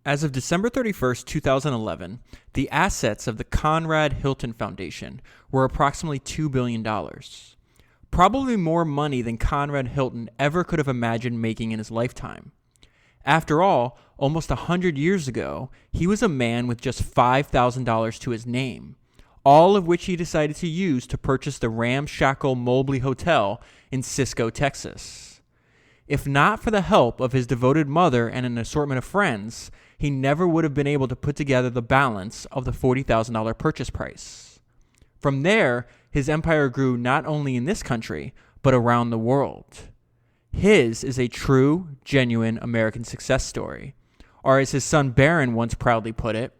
As of December 31st, 2011, the assets of the Conrad Hilton Foundation were approximately $2 billion. Probably more money than Conrad Hilton ever could have imagined making in his lifetime. After all, almost 100 years ago, he was a man with just $5,000 to his name, all of which he decided to use to purchase the ramshackle Mobley Hotel in Cisco, Texas. If not for the help of his devoted mother and an assortment of friends, he never would have been able to put together the balance of the $40,000 purchase price. From there, his empire grew not only in this country, but around the world. His is a true, genuine American success story. Or as his son Barron once proudly put it,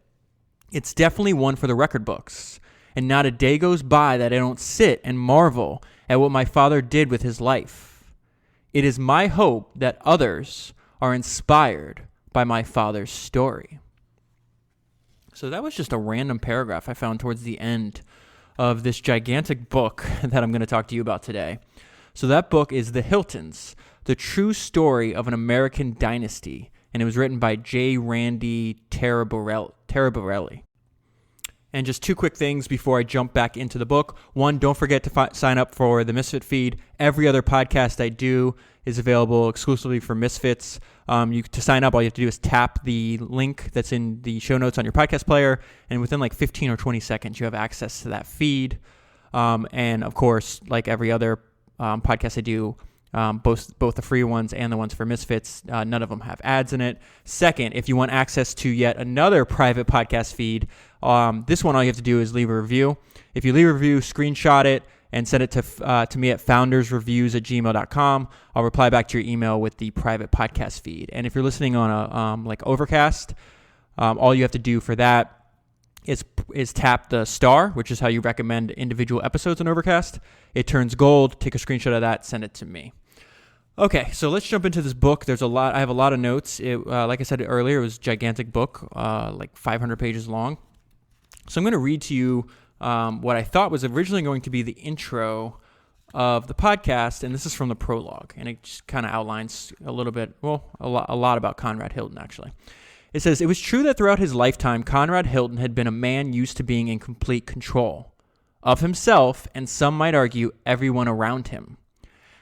it's definitely one for the record books, and not a day goes by that I don't sit and marvel at what my father did with his life. It is my hope that others are inspired by my father's story. So that was just a random paragraph I found towards the end of this gigantic book that I'm going to talk to you about today. So that book is The Hiltons, The True Story of an American Dynasty, and it was written by J. Randy Taraborrelli. And just two quick things before I jump back into the book. One, don't forget to sign up for the Misfit feed. Every other podcast I do is available exclusively for Misfits. To sign up, all you have to do is tap the link that's in the show notes on your podcast player, and within like 15 or 20 seconds, you have access to that feed. And of course, like every other podcast I do, both the free ones and the ones for Misfits, none of them have ads in it. Second, if you want access to yet another private podcast feed, this one all you have to do is leave a review. If you leave a review, screenshot it and send it to me at foundersreviews@gmail.com. I'll reply back to your email with the private podcast feed. And if you're listening on a like Overcast, all you have to do for that is tap the star, which is how you recommend individual episodes on Overcast. It turns gold. Take a screenshot of that, send it to me. Okay, so let's jump into this book. There's a lot. I have a lot of notes. Like I said earlier, it was a gigantic book, like 500 pages long. So I'm going to read to you what I thought was originally going to be the intro of the podcast, and this is from the prologue, and it just kind of outlines a little bit, a lot about Conrad Hilton, actually. It says, "It was true that throughout his lifetime, Conrad Hilton had been a man used to being in complete control of himself, and some might argue everyone around him.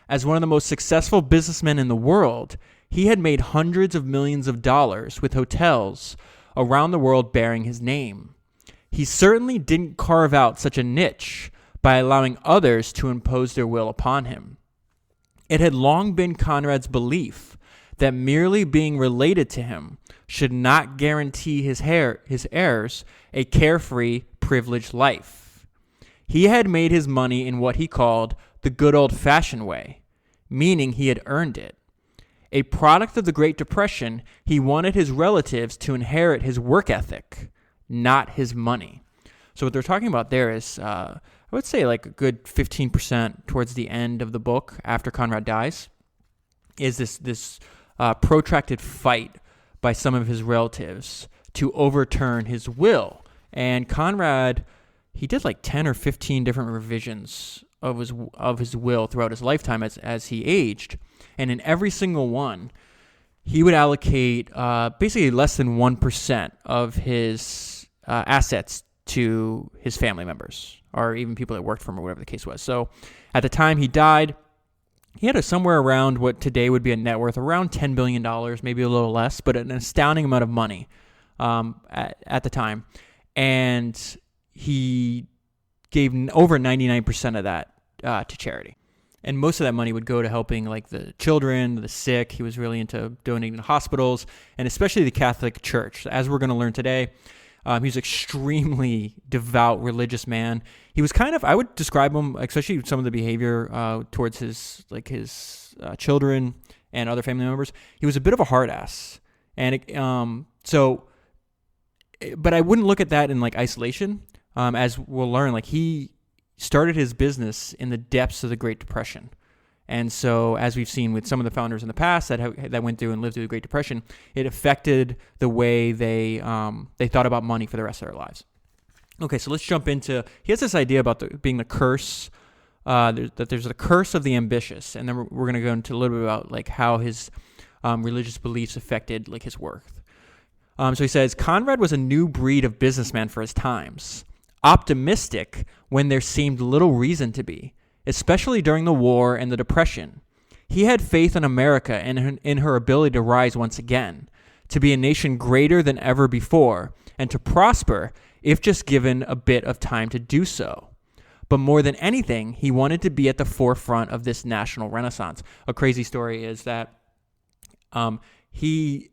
As one of the most successful businessmen in the world, he had made hundreds of millions of dollars with hotels around the world bearing his name. He certainly didn't carve out such a niche by allowing others to impose their will upon him. It had long been Conrad's belief that merely being related to him should not guarantee his heirs a carefree, privileged life. He had made his money in what he called the good old-fashioned way, meaning he had earned it. A product of the Great Depression, he wanted his relatives to inherit his work ethic, not his money." So what they're talking about there is, I would say like a good 15% towards the end of the book after Conrad dies, is this protracted fight by some of his relatives to overturn his will. And Conrad, he did like 10 or 15 different revisions of his will throughout his lifetime as he aged. And in every single one, he would allocate basically less than 1% of his assets to his family members or even people that worked for him or whatever the case was. So at the time he died, he had somewhere around what today would be a net worth around $10 billion, maybe a little less, but an astounding amount of money at the time. And he gave over 99% of that to charity. And most of that money would go to helping like the children, the sick. He was really into donating to hospitals and especially the Catholic Church. As we're going to learn today, he was an extremely devout religious man. He was kind of, I would describe him, especially some of the behavior towards his children and other family members. He was a bit of a hard ass. And but I wouldn't look at that in like isolation. As we'll learn, like he started his business in the depths of the Great Depression. And so, as we've seen with some of the founders in the past that went through and lived through the Great Depression, it affected the way they thought about money for the rest of their lives. Okay, so let's jump into. He has this idea about being the curse. That there's a curse of the ambitious, and then we're going to go into a little bit about like how his religious beliefs affected like his worth. So he says, Conrad was a new breed of businessman for his times. Optimistic when there seemed little reason to be, especially during the war and the Depression. He had faith in America and in her ability to rise once again, to be a nation greater than ever before, and to prosper if just given a bit of time to do so. But more than anything, he wanted to be at the forefront of this national renaissance. A crazy story is that he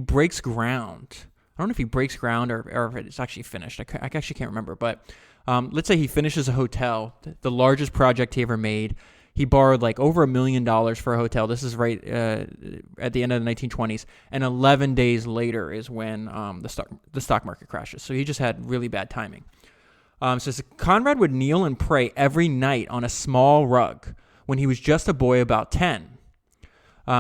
breaks ground. I don't know if he breaks ground or if it's actually finished. I actually can't remember. But let's say he finishes a hotel, the largest project he ever made. He borrowed like over $1 million for a hotel. This is right at the end of the 1920s. And 11 days later is when the stock market crashes. So he just had really bad timing. So Conrad would kneel and pray every night on a small rug when he was just a boy about 10.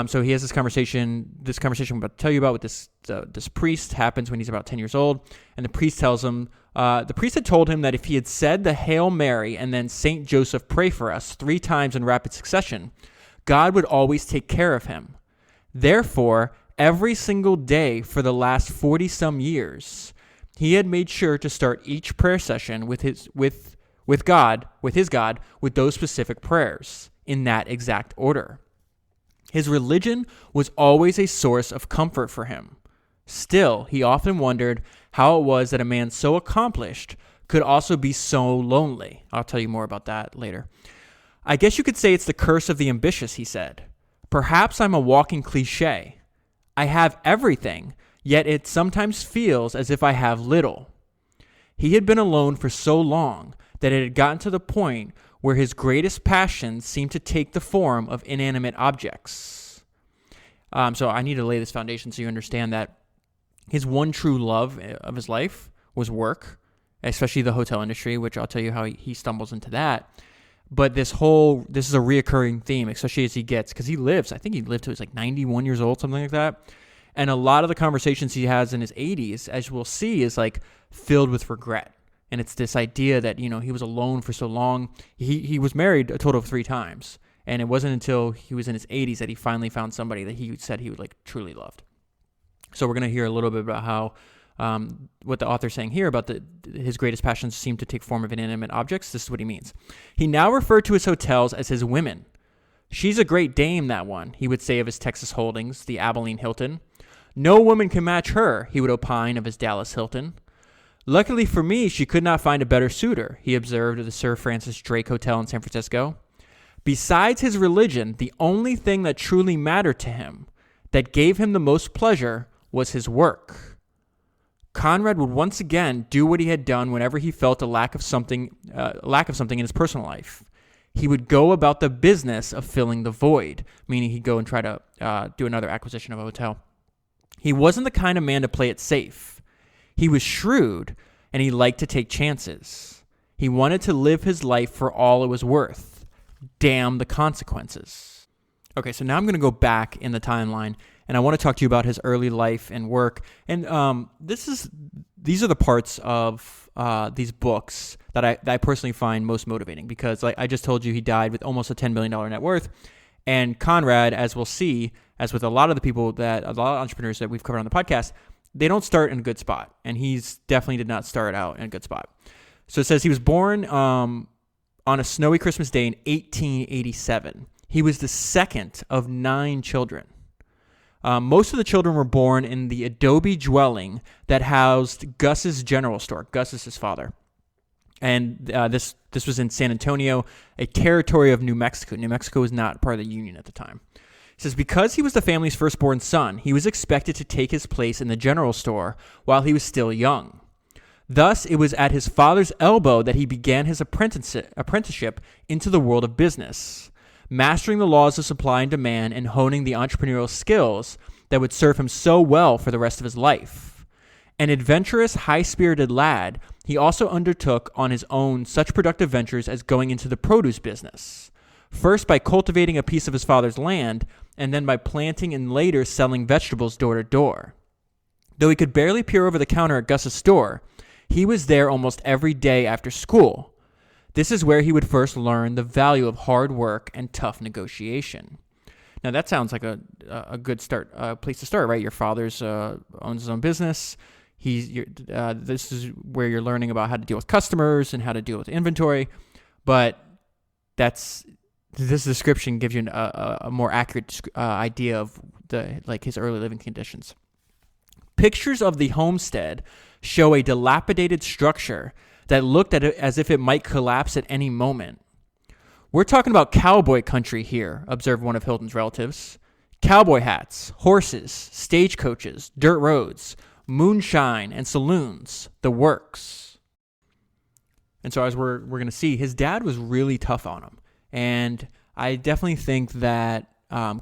So he has this conversation I'm about to tell you about with this priest happens when he's about 10 years old. And the priest tells him, the priest had told him that if he had said the Hail Mary and then Saint Joseph pray for us 3 times in rapid succession, God would always take care of him. Therefore, every single day for the last 40-some years, he had made sure to start each prayer session with his God with those specific prayers in that exact order. His religion was always a source of comfort for him. Still, he often wondered how it was that a man so accomplished could also be so lonely. I'll tell you more about that later. I guess you could say it's the curse of the ambitious, he said. Perhaps I'm a walking cliche. I have everything, yet it sometimes feels as if I have little. He had been alone for so long that it had gotten to the point where his greatest passions seemed to take the form of inanimate objects. So I need to lay this foundation so you understand that his one true love of his life was work, especially the hotel industry, which I'll tell you how he stumbles into that. But this is a reoccurring theme, especially as he gets, because I think he lived to his like 91 years old, something like that. And a lot of the conversations he has in his 80s, as we'll see, is like filled with regret. And it's this idea that, he was alone for so long. He was married a total of 3 times. And it wasn't until he was in his 80s that he finally found somebody that he said he would like truly loved. So we're going to hear a little bit about how, what the author's saying here about his greatest passions seem to take form of inanimate objects. This is what he means. He now referred to his hotels as his women. She's a great dame, that one, he would say of his Texas holdings, the Abilene Hilton. No woman can match her, he would opine of his Dallas Hilton. Luckily for me, she could not find a better suitor, he observed of the Sir Francis Drake Hotel in San Francisco. Besides his religion, the only thing that truly mattered to him, that gave him the most pleasure, was his work. Conrad would once again do what he had done whenever he felt a lack of something in his personal life. He would go about the business of filling the void, meaning he'd go and try to do another acquisition of a hotel. He wasn't the kind of man to play it safe. He was shrewd, and he liked to take chances. He wanted to live his life for all it was worth. Damn the consequences. Okay, so now I'm going to go back in the timeline, and I want to talk to you about his early life and work. And these are the parts of these books that I personally find most motivating, because like I just told you, he died with almost a $10 million net worth. And Conrad, as we'll see, as with a lot of entrepreneurs that we've covered on the podcast, they don't start in a good spot. And he's definitely did not start out in a good spot. So it says he was born on a snowy Christmas day in 1887. He was the second of 9 children. Most of the children were born in the adobe dwelling that housed Gus's General Store. Gus is his father. And this was in San Antonio, a territory of New Mexico. New Mexico was not part of the Union at the time. It says, because he was the family's firstborn son, he was expected to take his place in the general store while he was still young. Thus, it was at his father's elbow that he began his apprenticeship into the world of business, mastering the laws of supply and demand and honing the entrepreneurial skills that would serve him so well for the rest of his life. An adventurous, high-spirited lad, he also undertook on his own such productive ventures as going into the produce business, first by cultivating a piece of his father's land, and then by planting and later selling vegetables door to door. Though he could barely peer over the counter at Gus's store, he was there almost every day after school. This is where he would first learn the value of hard work and tough negotiation. Now that sounds like a good place to start, right? Your father's owns his own business. This is where you're learning about how to deal with customers and how to deal with inventory, but this description gives you a more accurate idea of his early living conditions. Pictures of the homestead show a dilapidated structure that looked at it as if it might collapse at any moment. "We're talking about cowboy country here," observed one of Hilton's relatives. "Cowboy hats, horses, stagecoaches, dirt roads, moonshine, and saloons, the works." And so as we're going to see, his dad was really tough on him. And I definitely think that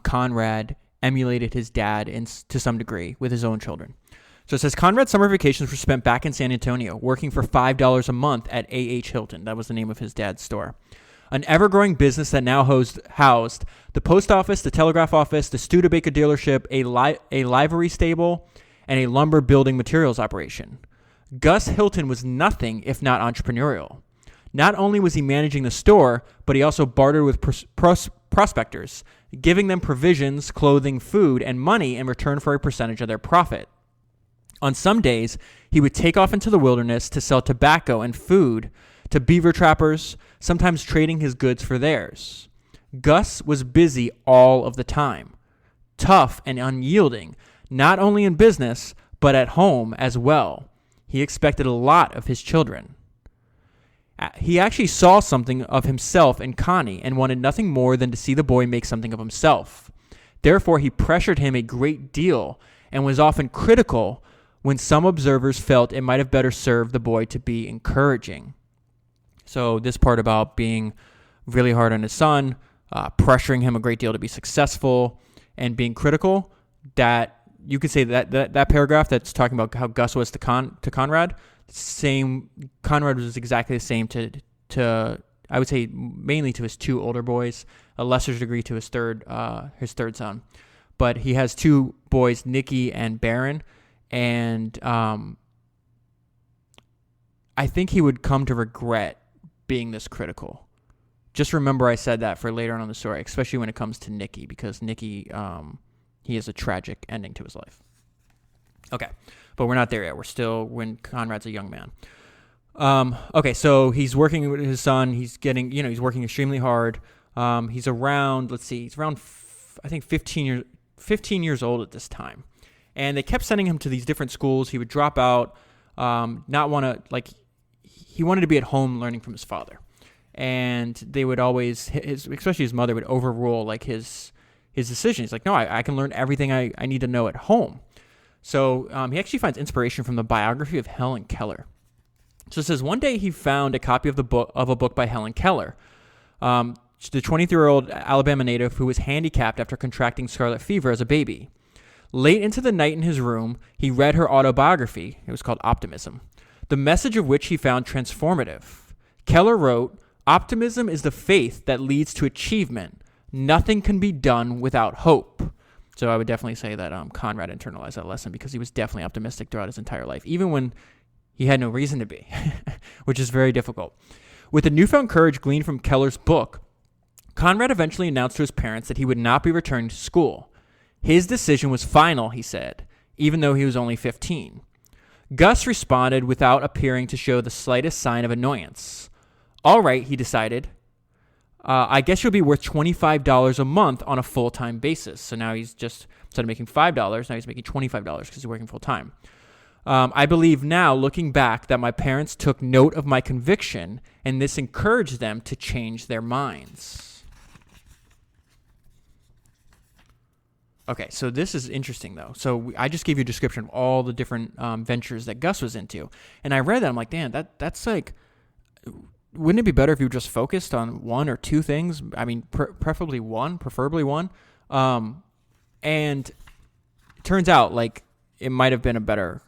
Conrad emulated his dad to some degree with his own children. So it says, Conrad's summer vacations were spent back in San Antonio, working for $5 a month at A.H. Hilton. That was the name of his dad's store. An ever-growing business that now housed the post office, the telegraph office, the Studebaker dealership, a livery stable, and a lumber building materials operation. Gus Hilton was nothing if not entrepreneurial. Not only was he managing the store, but he also bartered with prospectors, giving them provisions, clothing, food, and money in return for a percentage of their profit. On some days, he would take off into the wilderness to sell tobacco and food to beaver trappers, sometimes trading his goods for theirs. Gus was busy all of the time, tough and unyielding, not only in business, but at home as well. He expected a lot of his children. He actually saw something of himself in Connie and wanted nothing more than to see the boy make something of himself. Therefore, he pressured him a great deal and was often critical when some observers felt it might have better served the boy to be encouraging. So this part about being really hard on his son, pressuring him a great deal to be successful, and being critical, that you could say that paragraph that's talking about how Gus was to Conrad, Conrad was exactly the same to I would say mainly to his two older boys, a lesser degree to his third son. But he has two boys, Nicky and Barron, and I think he would come to regret being this critical. Just remember I said that for later on in the story, especially when it comes to Nicky, because Nicky, he has a tragic ending to his life. Okay, but we're not there yet. We're still when Conrad's a young man. Okay, so he's working with his son. He's working extremely hard. He's around, I think 15 years old at this time. And they kept sending him to these different schools. He would drop out, he wanted to be at home learning from his father. And they would always, especially his mother, would overrule his decision. He's like, no, I can learn everything I need to know at home. So he actually finds inspiration from the biography of Helen Keller. So it says, one day he found a copy of a book by Helen Keller, the 23-year-old Alabama native who was handicapped after contracting scarlet fever as a baby. Late into the night in his room, he read her autobiography. It was called Optimism, the message of which he found transformative. Keller wrote, "Optimism is the faith that leads to achievement. Nothing can be done without hope." So I would definitely say that Conrad internalized that lesson because he was definitely optimistic throughout his entire life, even when he had no reason to be, which is very difficult. With the newfound courage gleaned from Keller's book, Conrad eventually announced to his parents that he would not be returning to school. His decision was final, he said, even though he was only 15. Gus responded without appearing to show the slightest sign of annoyance. All right, he decided. I guess you'll be worth $25 a month on a full-time basis. So now he's just, instead of making $5, now he's making $25 because he's working full-time. I believe now, looking back, that my parents took note of my conviction, and this encouraged them to change their minds. Okay, so this is interesting, though. So I just gave you a description of all the different ventures that Gus was into. And I read that, I'm like, damn, that's like... Wouldn't it be better if you just focused on one or two things? I mean, preferably one. And it turns out it might have been a better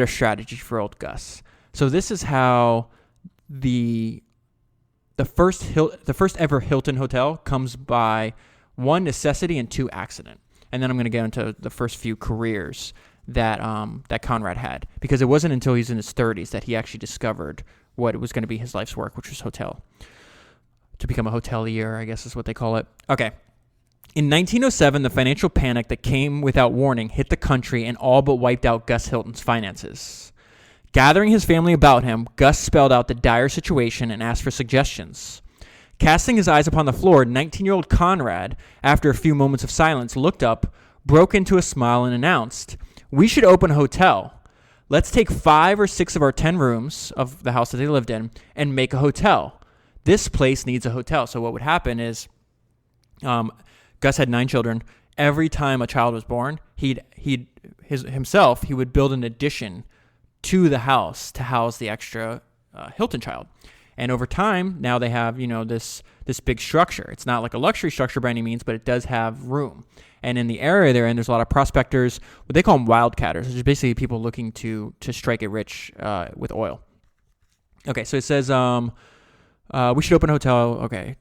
strategy for old Gus. So this is how the first ever Hilton hotel comes by one, necessity, and two, accident. And then I'm going to get into the first few careers that Conrad had, because it wasn't until he's in his 30s that he actually discovered what was going to be his life's work, which was hotel. To become a hotelier, I guess is what they call it. Okay. In 1907, the financial panic that came without warning hit the country and all but wiped out Gus Hilton's finances. Gathering his family about him, Gus spelled out the dire situation and asked for suggestions. Casting his eyes upon the floor, 19-year-old Conrad, after a few moments of silence, looked up, broke into a smile, and announced, "We should open a hotel. Let's take 5 or 6 of our 10 rooms of the house that they lived in and make a hotel. This place needs a hotel." So what would happen is, Gus had 9 children. Every time a child was born, he would build an addition to the house to house the extra Hilton child. And over time, now they have, this big structure. It's not like a luxury structure by any means, but it does have room. And in the area they're in, there's a lot of prospectors, what they call them wildcatters, which is basically people looking to strike it rich with oil. Okay, so it says, we should open a hotel. Okay,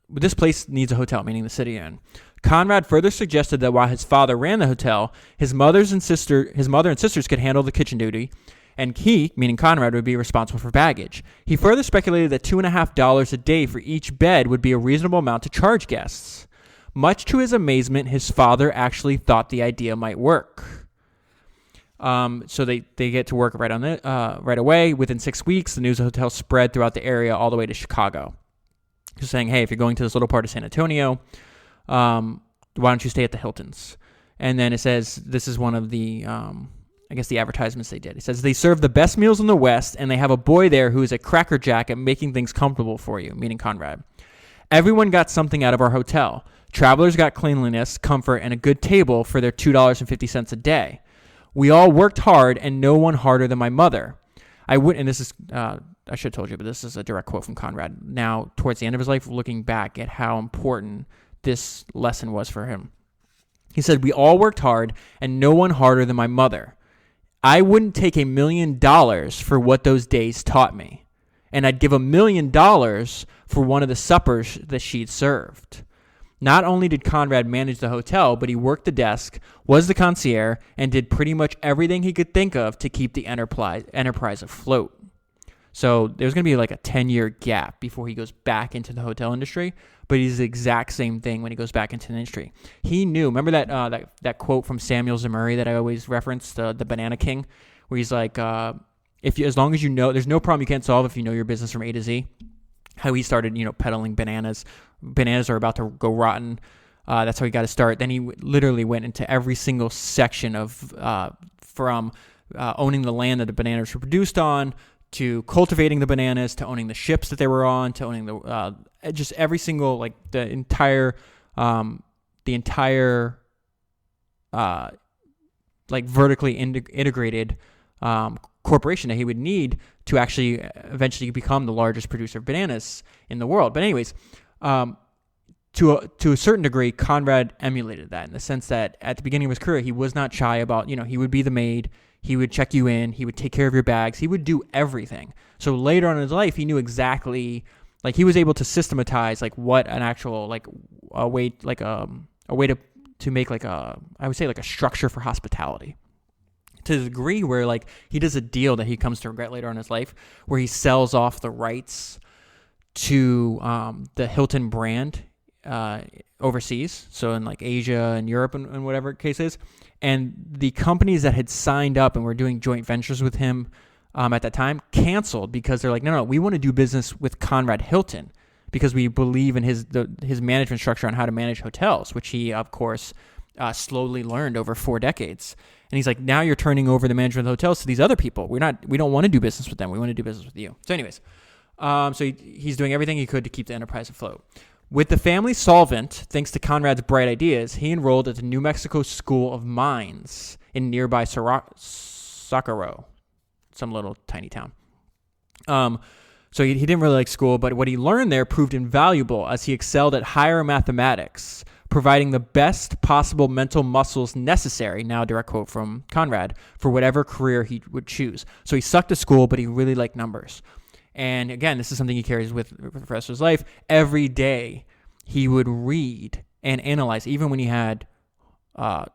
this place needs a hotel, meaning the city in. Conrad further suggested that while his father ran the hotel, his mother and sisters could handle the kitchen duty, and he, meaning Conrad, would be responsible for baggage. He further speculated that $2.50 a day for each bed would be a reasonable amount to charge guests. Much to his amazement, his father actually thought the idea might work. So they get to work right away. Within 6 weeks, the news of the hotel spread throughout the area all the way to Chicago. Just saying, hey, if you're going to this little part of San Antonio, why don't you stay at the Hiltons? And then it says, this is one of the, the advertisements they did. It says, they serve the best meals in the West, and they have a boy there who is a crackerjack at making things comfortable for you, meaning Conrad. Everyone got something out of our hotel. Travelers got cleanliness, comfort, and a good table for their $2.50 a day. We all worked hard, and no one harder than my mother. I should have told you, but this is a direct quote from Conrad. Now, towards the end of his life, looking back at how important this lesson was for him. He said, we all worked hard, and no one harder than my mother. I wouldn't take $1 million for what those days taught me, and I'd give $1 million for one of the suppers that she'd served. Not only did Conrad manage the hotel, but he worked the desk, was the concierge, and did pretty much everything he could think of to keep the enterprise afloat. So there's going to be like a 10-year gap before he goes back into the hotel industry, but he's the exact same thing when he goes back into the industry. He knew, remember that quote from Samuel Zemurray that I always reference, the Banana King, where he's like, as long as you know, there's no problem you can't solve if you know your business from A to Z. How he started, peddling bananas. Bananas are about to go rotten. That's how he got to start. Then he literally went into every single section of from owning the land that the bananas were produced on, to cultivating the bananas, to owning the ships that they were on, to owning the just every single, like the entire like vertically integrated corporation that he would need to actually eventually become the largest producer of bananas in the world. But anyways, to a certain degree, Conrad emulated that in the sense that at the beginning of his career, he was not shy about, he would be the maid, he would check you in, he would take care of your bags, he would do everything. So later on in his life, he knew exactly, like he was able to systematize like what an actual, like a way to make like I would say like a structure for hospitality. To the degree where like he does a deal that he comes to regret later on in his life, where he sells off the rights to the Hilton brand overseas, so in like Asia and Europe and whatever the case is, and the companies that had signed up and were doing joint ventures with him at that time canceled because they're like, no, we want to do business with Conrad Hilton because we believe in his management structure on how to manage hotels, which he of course slowly learned over 4 decades. And he's like, now you're turning over the management of the hotels to these other people. We don't want to do business with them. We want to do business with you. So anyways, he's doing everything he could to keep the enterprise afloat. With the family solvent, thanks to Conrad's bright ideas, he enrolled at the New Mexico School of Mines in nearby Socorro, some little tiny town. So he didn't really like school, but what he learned there proved invaluable as he excelled at higher mathematics, providing the best possible mental muscles necessary, now a direct quote from Conrad, for whatever career he would choose. So he sucked at school, but he really liked numbers. And again, this is something he carries with the rest of his life. Every day he would read and analyze, even when he had, I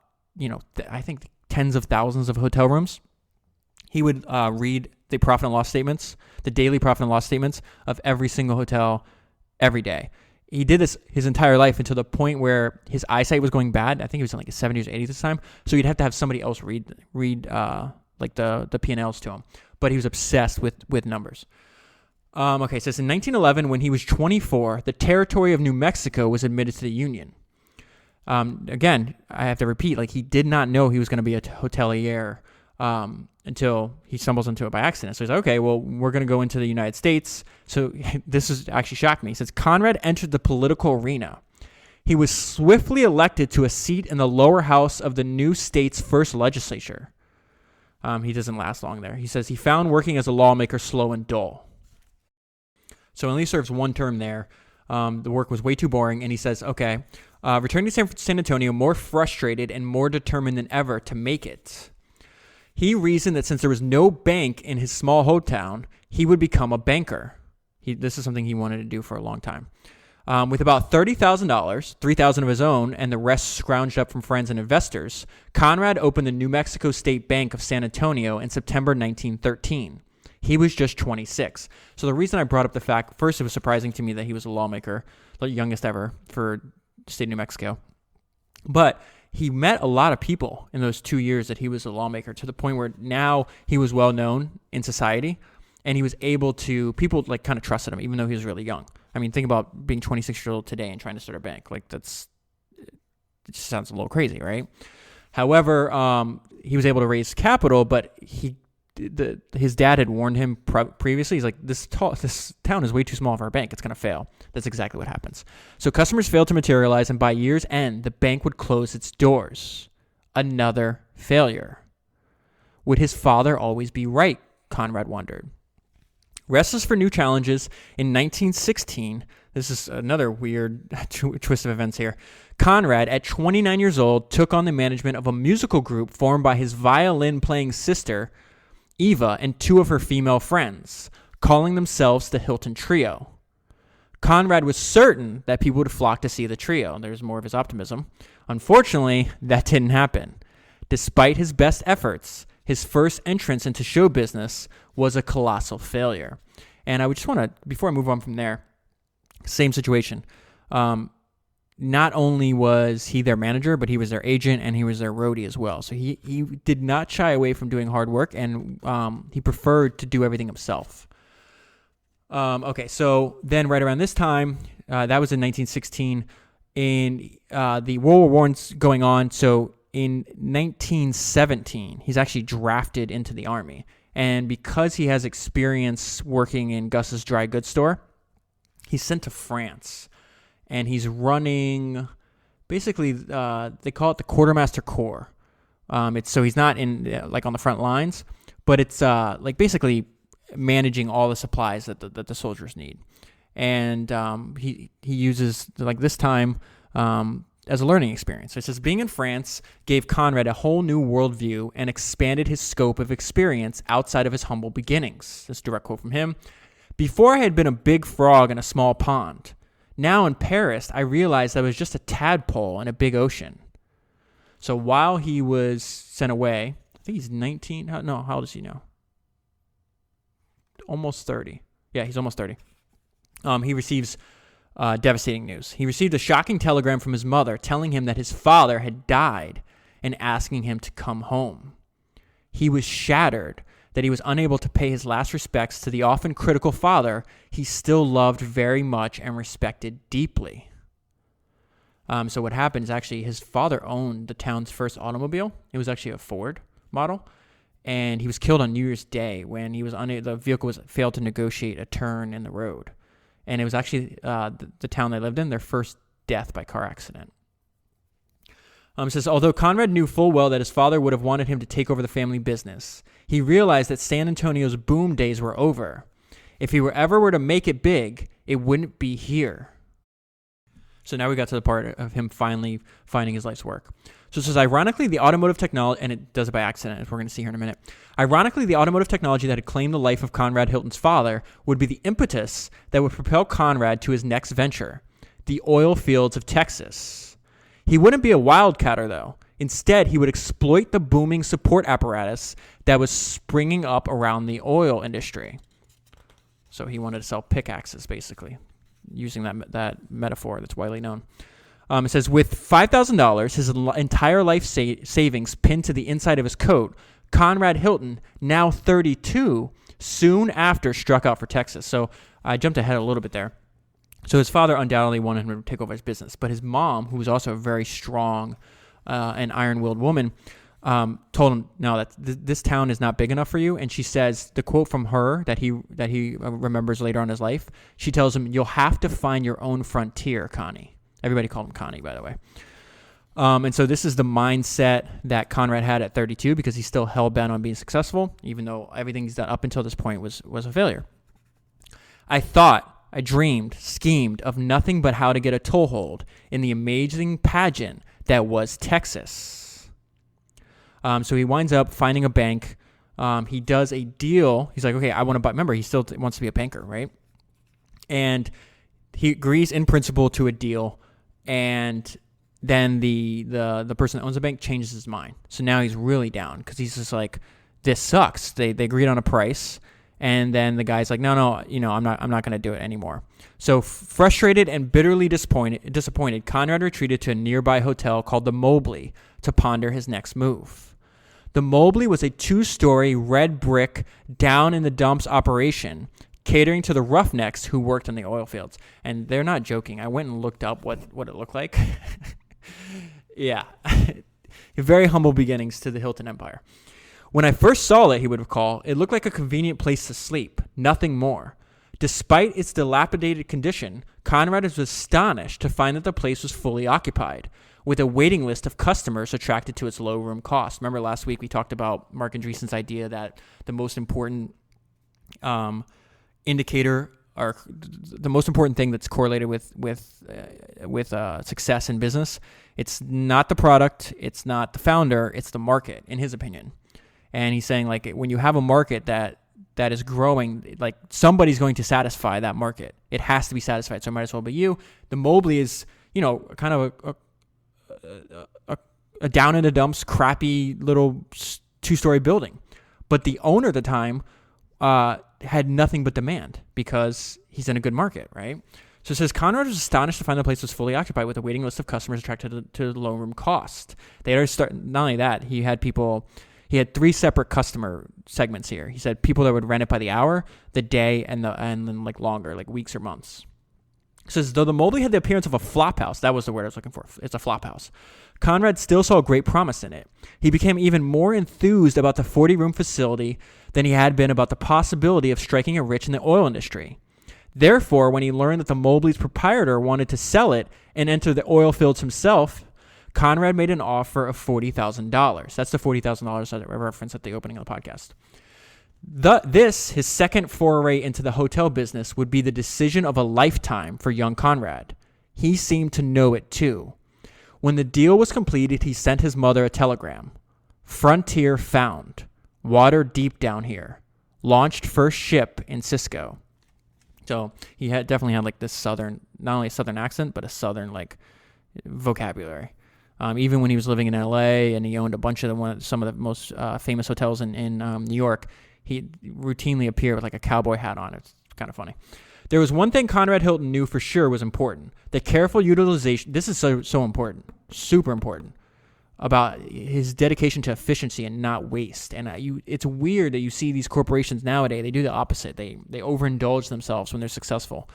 think tens of thousands of hotel rooms. He would read the profit and loss statements, the daily profit and loss statements of every single hotel every day. He did this his entire life until the point where his eyesight was going bad. I think he was in like his 70s or 80s this time. So he'd have to have somebody else read like the P&Ls to him. But he was obsessed with numbers. Okay, it says in 1911, when he was 24, the territory of New Mexico was admitted to the Union. Again, I have to repeat, like he did not know he was going to be a hotelier until he stumbles into it by accident. So he's like, okay, well, we're going to go into the United States. So this is actually shocked me. He says, Conrad entered the political arena. He was swiftly elected to a seat in the lower house of the new state's first legislature. He doesn't last long there. He says he found working as a lawmaker slow and dull. So he only serves one term there. The work was way too boring. And he says, okay, returning to San Antonio more frustrated and more determined than ever to make it. He reasoned that since there was no bank in his small hometown, he would become a banker. This is something he wanted to do for a long time. With about $30,000, $3,000 of his own, and the rest scrounged up from friends and investors, Conrad opened the New Mexico State Bank of San Antonio in September 1913. He was just 26. So the reason I brought up the fact, first, it was surprising to me that he was a lawmaker, the youngest ever for the state of New Mexico. But he met a lot of people in those 2 years that he was a lawmaker, to the point where now he was well known in society, and he was able to, people like kind of trusted him, even though he was really young. I mean, think about being 26 years old today and trying to start a bank. Like it just sounds a little crazy, right? However, he was able to raise capital, but his dad had warned him previously. He's like, this town is way too small for a bank. It's going to fail. That's exactly what happens. So customers failed to materialize, and by year's end, the bank would close its doors. Another failure. Would his father always be right? Conrad wondered. Restless for new challenges, in 1916, this is another weird twist of events here, Conrad, at 29 years old, took on the management of a musical group formed by his violin-playing sister, Eva, and two of her female friends, calling themselves the Hilton Trio. Conrad was certain that people would flock to see the trio. There's more of his optimism. Unfortunately, that didn't happen. Despite his best efforts, his first entrance into show business was a colossal failure. And I would just want to, before I move on from there, same situation. Not only was he their manager, but he was their agent and he was their roadie as well. So he did not shy away from doing hard work, and he preferred to do everything himself. Okay, so then right around this time, that was in 1916, and the World War I's going on. So in 1917, he's actually drafted into the Army. And because he has experience working in Gus's dry goods store, he's sent to France. And he's running, basically, they call it the Quartermaster Corps. So he's not in like on the front lines, but it's like basically managing all the supplies that the soldiers need. And he uses like this time as a learning experience. So it says, being in France gave Conrad a whole new worldview and expanded his scope of experience outside of his humble beginnings. This is a direct quote from him. Before I had been a big frog in a small pond. Now in Paris, I realized I was just a tadpole in a big ocean. So while he was sent away, I think he's 19. No, how old is he now? Almost 30. Yeah, he's almost 30. He receives devastating news. He received a shocking telegram from his mother telling him that his father had died and asking him to come home. He was shattered that he was unable to pay his last respects to the often critical father he still loved very much and respected deeply. So what happened is actually his father owned the town's first automobile. It was actually a Ford model. And he was killed on New Year's Day when he was the vehicle failed to negotiate a turn in the road. And it was actually the town they lived in, their first death by car accident. It says, although Conrad knew full well that his father would have wanted him to take over the family business, he realized that San Antonio's boom days were over. If he were to make it big, it wouldn't be here. So now we got to the part of him finally finding his life's work. So it says, ironically, the automotive technology, and it does it by accident, as we're going to see here in a minute. Ironically, the automotive technology that had claimed the life of Conrad Hilton's father would be the impetus that would propel Conrad to his next venture, the oil fields of Texas. He wouldn't be a wildcatter, though. Instead, he would exploit the booming support apparatus that was springing up around the oil industry. So he wanted to sell pickaxes, basically. using that metaphor that's widely known. It says, with $5,000, his entire life savings pinned to the inside of his coat, Conrad Hilton, now 32, soon after struck out for Texas. So I jumped ahead a little bit there. So his father undoubtedly wanted him to take over his business, but his mom, who was also a very strong and iron-willed woman, told him, no, that this town is not big enough for you. And she says, the quote from her that he remembers later on in his life, she tells him, you'll have to find your own frontier, Connie. Everybody called him Connie, by the way. And so this is the mindset that Conrad had at 32 because he's still hell-bent on being successful, even though everything he's done up until this point was a failure. I dreamed, schemed of nothing but how to get a toehold in the amazing pageant that was Texas. So he winds up finding a bank. He does a deal. He's like, okay, I want to buy. Remember, he still wants to be a banker, right? And he agrees in principle to a deal, and then the person that owns the bank changes his mind. So now he's really down because he's just like, this sucks. They agreed on a price, and then the guy's like, no, I'm not going to do it anymore. So frustrated and bitterly disappointed, Conrad retreated to a nearby hotel called the Mobley to ponder his next move. The Mobley was a 2-story red brick down in the dumps operation, catering to the roughnecks who worked in the oil fields. And they're not joking. I went and looked up what it looked like. Yeah. Very humble beginnings to the Hilton empire. When I first saw it, he would recall, it looked like a convenient place to sleep, nothing more. Despite its dilapidated condition, Conrad was astonished to find that the place was fully occupied, with a waiting list of customers attracted to its low room cost. Remember last week we talked about Mark Andreessen's idea that the most important indicator, or the most important thing that's correlated with success in business, it's not the product, it's not the founder, it's the market, in his opinion. And he's saying, like, when you have a market that is growing, like, somebody's going to satisfy that market. It has to be satisfied, so it might as well be you. The Mobley is, kind of a down in the dumps, crappy little 2-story building. But the owner at the time had nothing but demand because he's in a good market, right? So it says, Conrad was astonished to find the place was fully occupied with a waiting list of customers attracted to the low room cost. They already not only that, he had 3 separate customer segments here. He said people that would rent it by the hour, the day, and then like longer, like weeks or months. It says, though the Mobley had the appearance of a flop house, that was the word I was looking for. It's a flop house. Conrad still saw great promise in it. He became even more enthused about the 40-room facility than he had been about the possibility of striking it rich in the oil industry. Therefore, when he learned that the Mobley's proprietor wanted to sell it and enter the oil fields himself, Conrad made an offer of $40,000. That's the $40,000 that I referenced at the opening of the podcast. His second foray into the hotel business, would be the decision of a lifetime for young Conrad. He seemed to know it too. When the deal was completed, he sent his mother a telegram. Frontier found. Water deep down here. Launched first ship in Cisco. So he definitely had like this southern, not only a southern accent, but a southern like vocabulary. Even when he was living in LA and he owned a bunch of some of the most famous hotels in New York, he routinely appeared with like a cowboy hat on. It's kind of funny. There was one thing Conrad Hilton knew for sure was important: the careful utilization. This is so important, super important, about his dedication to efficiency and not waste. And it's weird that you see these corporations nowadays, they do the opposite. They overindulge themselves when they're successful.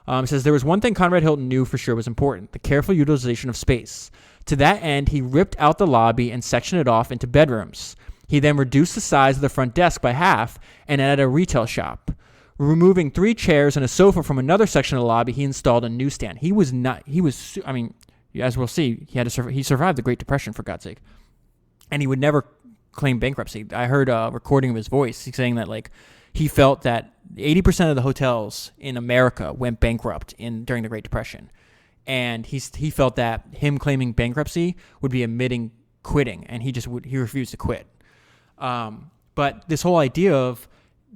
It says, there was one thing Conrad Hilton knew for sure was important: the careful utilization of space. To that end, he ripped out the lobby and sectioned it off into bedrooms. He then reduced the size of the front desk by half and added a retail shop. Removing 3 chairs and a sofa from another section of the lobby, he installed a newsstand. As we'll see, he survived the Great Depression, for God's sake. And he would never claim bankruptcy. I heard a recording of his voice. He's saying that like he felt that 80% of the hotels in America went bankrupt during the Great Depression. And he felt that him claiming bankruptcy would be admitting quitting, and he refused to quit. But this whole idea of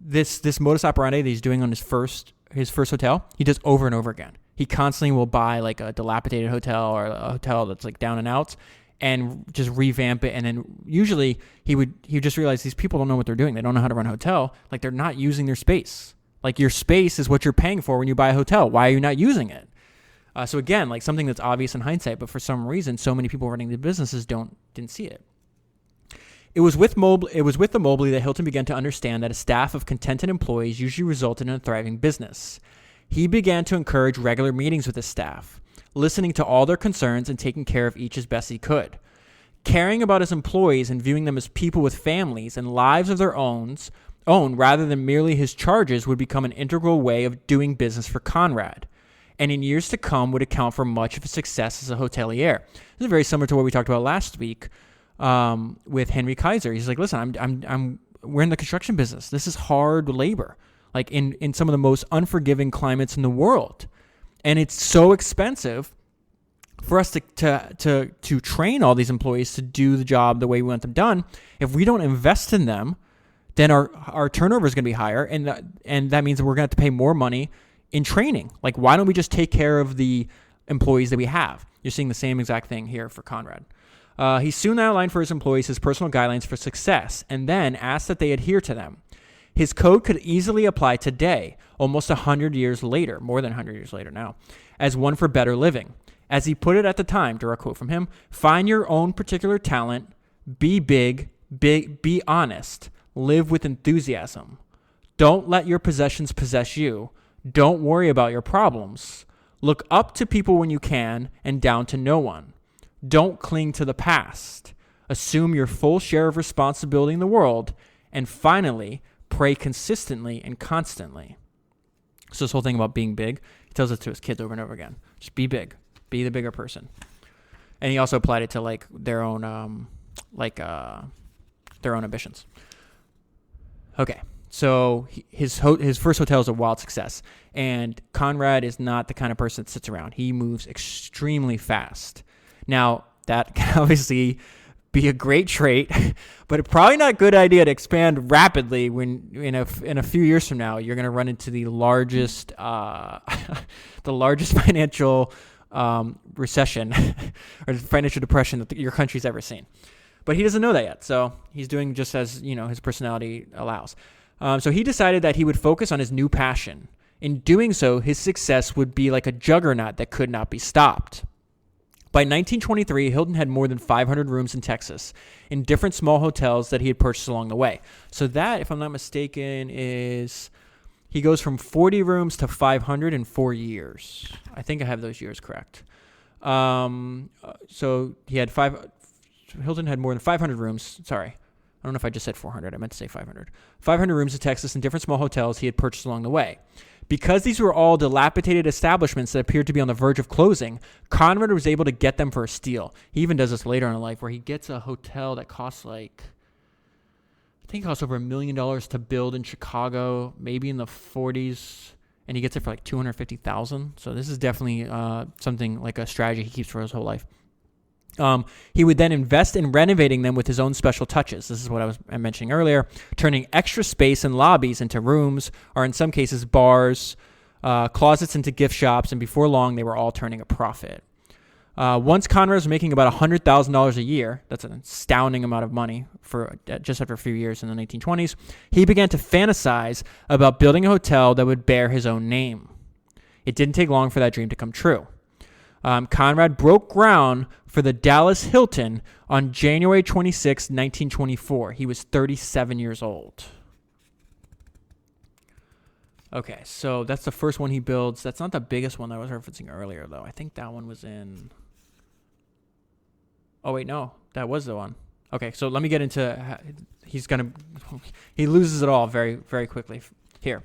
this modus operandi that he's doing on his first hotel, he does over and over again. He constantly will buy like a dilapidated hotel or a hotel that's like down and out and just revamp it. And then usually he would just realize these people don't know what they're doing. They don't know how to run a hotel. Like, they're not using their space. Like, your space is what you're paying for when you buy a hotel. Why are you not using it? So again, like something that's obvious in hindsight, but for some reason, so many people running the businesses didn't see it. It was with the Mobley that Hilton began to understand that a staff of contented employees usually resulted in a thriving business. He began to encourage regular meetings with his staff, listening to all their concerns and taking care of each as best he could. Caring about his employees and viewing them as people with families and lives of their own rather than merely his charges would become an integral way of doing business for Conrad, and in years to come would account for much of his success as a hotelier. This is very similar to what we talked about last week with Henry Kaiser. He's like, listen, we're in the construction business. This is hard labor, like in some of the most unforgiving climates in the world, and it's so expensive for us to train all these employees to do the job the way we want them done. If we don't invest in them, then our turnover is going to be higher, and that means that we're going to have to pay more money in training. Like, why don't we just take care of the employees that we have? You're seeing the same exact thing here for Conrad. He soon outlined for his employees his personal guidelines for success, and then asked that they adhere to them. His code could easily apply today, almost 100 years later, more than 100 years later now, as one for better living. As he put it at the time, direct quote from him, find your own particular talent, be big, be honest, live with enthusiasm. Don't let your possessions possess you. Don't worry about your problems. Look up to people when you can and down to no one. Don't cling to the past. Assume your full share of responsibility in the world. And finally, pray consistently and constantly. So this whole thing about being big, he tells it to his kids over and over again. Just be big. Be the bigger person. And he also applied it to like their own ambitions. Okay. So his first hotel is a wild success, and Conrad is not the kind of person that sits around. He moves extremely fast. Now, that can obviously be a great trait, but it's probably not a good idea to expand rapidly when in a few years from now you're going to run into the largest financial recession or financial depression that your country's ever seen. But he doesn't know that yet, so he's doing just as his personality allows. So he decided that he would focus on his new passion. In doing so, his success would be like a juggernaut that could not be stopped. By 1923, Hilton had more than 500 rooms in Texas in different small hotels that he had purchased along the way. So that, if I'm not mistaken, is he goes from 40 rooms to 500 in 4 years. I think I have those years correct. So he had Hilton had more than 500 rooms. Sorry. I don't know if I just said 400. I meant to say 500. 500 rooms in Texas in different small hotels he had purchased along the way. Because these were all dilapidated establishments that appeared to be on the verge of closing, Conrad was able to get them for a steal. He even does this later in life where he gets a hotel that costs I think it costs over $1 million to build in Chicago, maybe in the 40s, and he gets it for like $250,000. So this is definitely something like a strategy he keeps for his whole life. He would then invest in renovating them with his own special touches. This is what I was mentioning earlier, turning extra space and lobbies into rooms, or in some cases bars, closets into gift shops, and before long they were all turning a profit. Once Conrad was making about $100,000 a year, that's an astounding amount of money for just after a few years in the 1920s, he began to fantasize about building a hotel that would bear his own name. It didn't take long for that dream to come true. Conrad broke ground for the Dallas Hilton on January 26, 1924. He was 37 years old. Okay, so that's the first one he builds. That's not the biggest one that I was referencing earlier, though. I think that one was in... Oh, wait, no. That was the one. Okay, so let me get into... He loses it all very, very quickly here.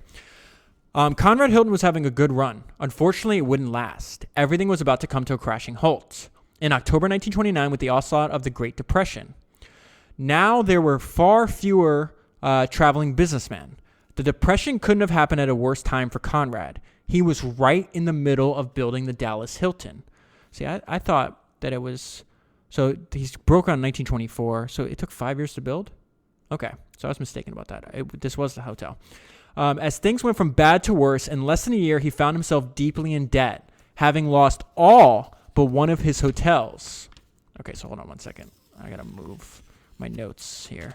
Conrad Hilton was having a good run. Unfortunately, it wouldn't last. Everything was about to come to a crashing halt. In October 1929, with the onslaught of the Great Depression, now there were far fewer traveling businessmen. The Depression couldn't have happened at a worse time for Conrad. He was right in the middle of building the Dallas Hilton. See, I thought that it was... So he's broke on 1924, so it took 5 years to build? Okay, so I was mistaken about that. This was the hotel. As things went from bad to worse, in less than a year, he found himself deeply in debt, having lost all but one of his hotels. Okay, so hold on one second. I got to move my notes here.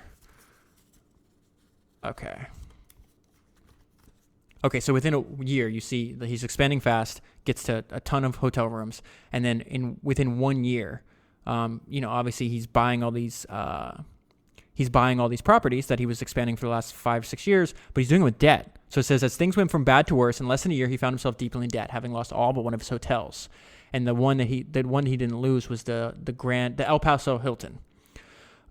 Okay. Okay, so within a year, you see that he's expanding fast, gets to a ton of hotel rooms, and then within 1 year, obviously he's buying all these properties that he was expanding for the last 5-6 years, but he's doing it with debt. So it says, as things went from bad to worse, in less than a year, he found himself deeply in debt, having lost all but one of his hotels. And the one he didn't lose was the El Paso Hilton.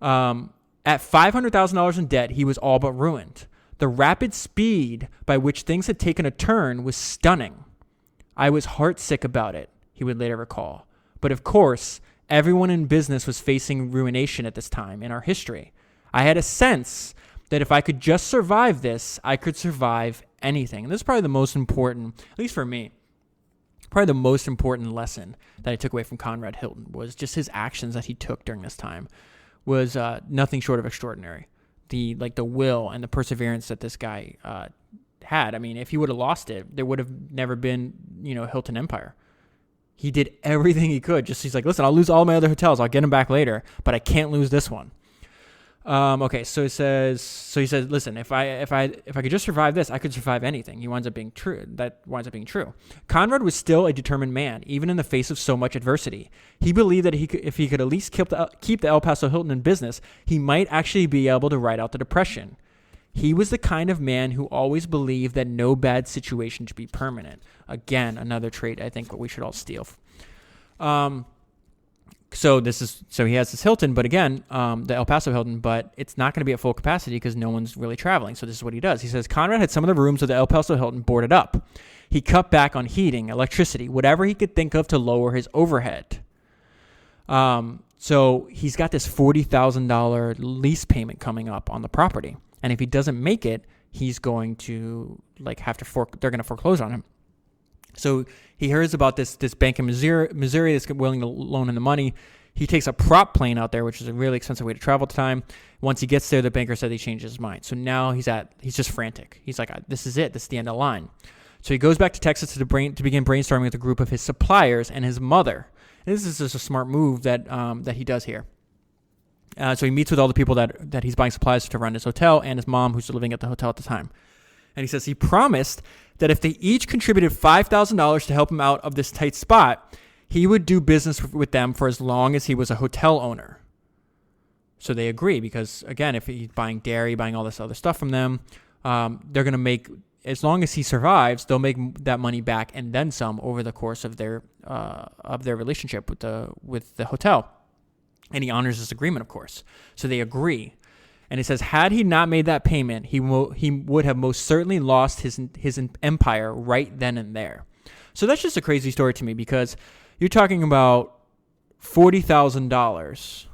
At $500,000 in debt, he was all but ruined. The rapid speed by which things had taken a turn was stunning. I was heartsick about it, he would later recall. But of course, everyone in business was facing ruination at this time in our history. I had a sense that if I could just survive this, I could survive anything. And this is probably the most important, at least for me, probably the most important lesson that I took away from Conrad Hilton was just his actions that he took during this time was nothing short of extraordinary. The will and the perseverance that this guy had. I mean, if he would have lost it, there would have never been, Hilton Empire. He did everything he could. He's like, listen, I'll lose all my other hotels. I'll get them back later, but I can't lose this one. Okay, so he says, listen, if I could just survive this, I could survive anything. That winds up being true. Conrad was still a determined man, even in the face of so much adversity. He believed that if he could at least keep the El Paso Hilton in business, he might actually be able to ride out the depression. He was the kind of man who always believed that no bad situation should be permanent. Again, another trait I think we should all steal. So he has this Hilton, but again, the El Paso Hilton, but it's not going to be at full capacity because no one's really traveling. So this is what he does. He says, Conrad had some of the rooms of the El Paso Hilton boarded up. He cut back on heating, electricity, whatever he could think of to lower his overhead. So he's got this $40,000 lease payment coming up on the property. And if he doesn't make it, he's going to they're going to foreclose on him. So he hears about this bank in Missouri that's willing to loan him the money. He takes a prop plane out there, which is a really expensive way to travel at the time. Once he gets there, the banker said he changed his mind. So now he's just frantic. He's like, this is it. This is the end of the line. So he goes back to Texas to begin brainstorming with a group of his suppliers and his mother. And this is just a smart move that he does here. So he meets with all the people that he's buying supplies to run his hotel and his mom, who's living at the hotel at the time. And he says he promised that if they each contributed $5,000 to help him out of this tight spot, he would do business with them for as long as he was a hotel owner. So they agree because, again, if he's buying dairy, buying all this other stuff from them, they're going to make, as long as he survives, they'll make that money back and then some over the course of their relationship with the hotel. And he honors this agreement, of course. So they agree. And it says, had he not made that payment, he would have most certainly lost his empire right then and there. So that's just a crazy story to me because you're talking about $40,000,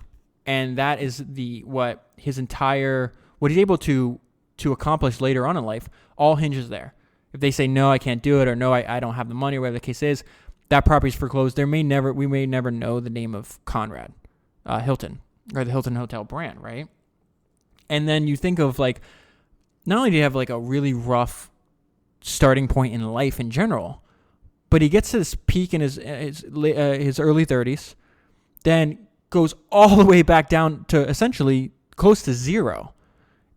and that is what he's able to accomplish later on in life all hinges there. If they say, no, I can't do it, or no, I don't have the money, or whatever the case is, that property's foreclosed. We may never know the name of Conrad Hilton or the Hilton Hotel brand, right? And then you think of not only do you have a really rough starting point in life in general, but he gets to this peak in his early 30s, then goes all the way back down to essentially close to zero.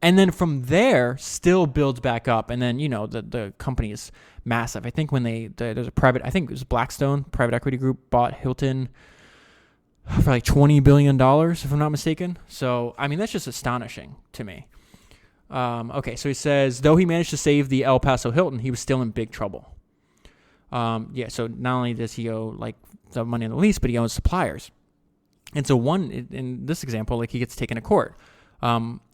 And then from there, still builds back up. And then, the company is massive. I think when there's a private, I think it was Blackstone, private equity group, bought Hilton for $20 billion, if I'm not mistaken. So, I mean, that's just astonishing to me. Okay, so he says, though he managed to save the El Paso Hilton, he was still in big trouble. So not only does he owe the money on the lease, but he owes suppliers. And so in this example, he gets taken to court.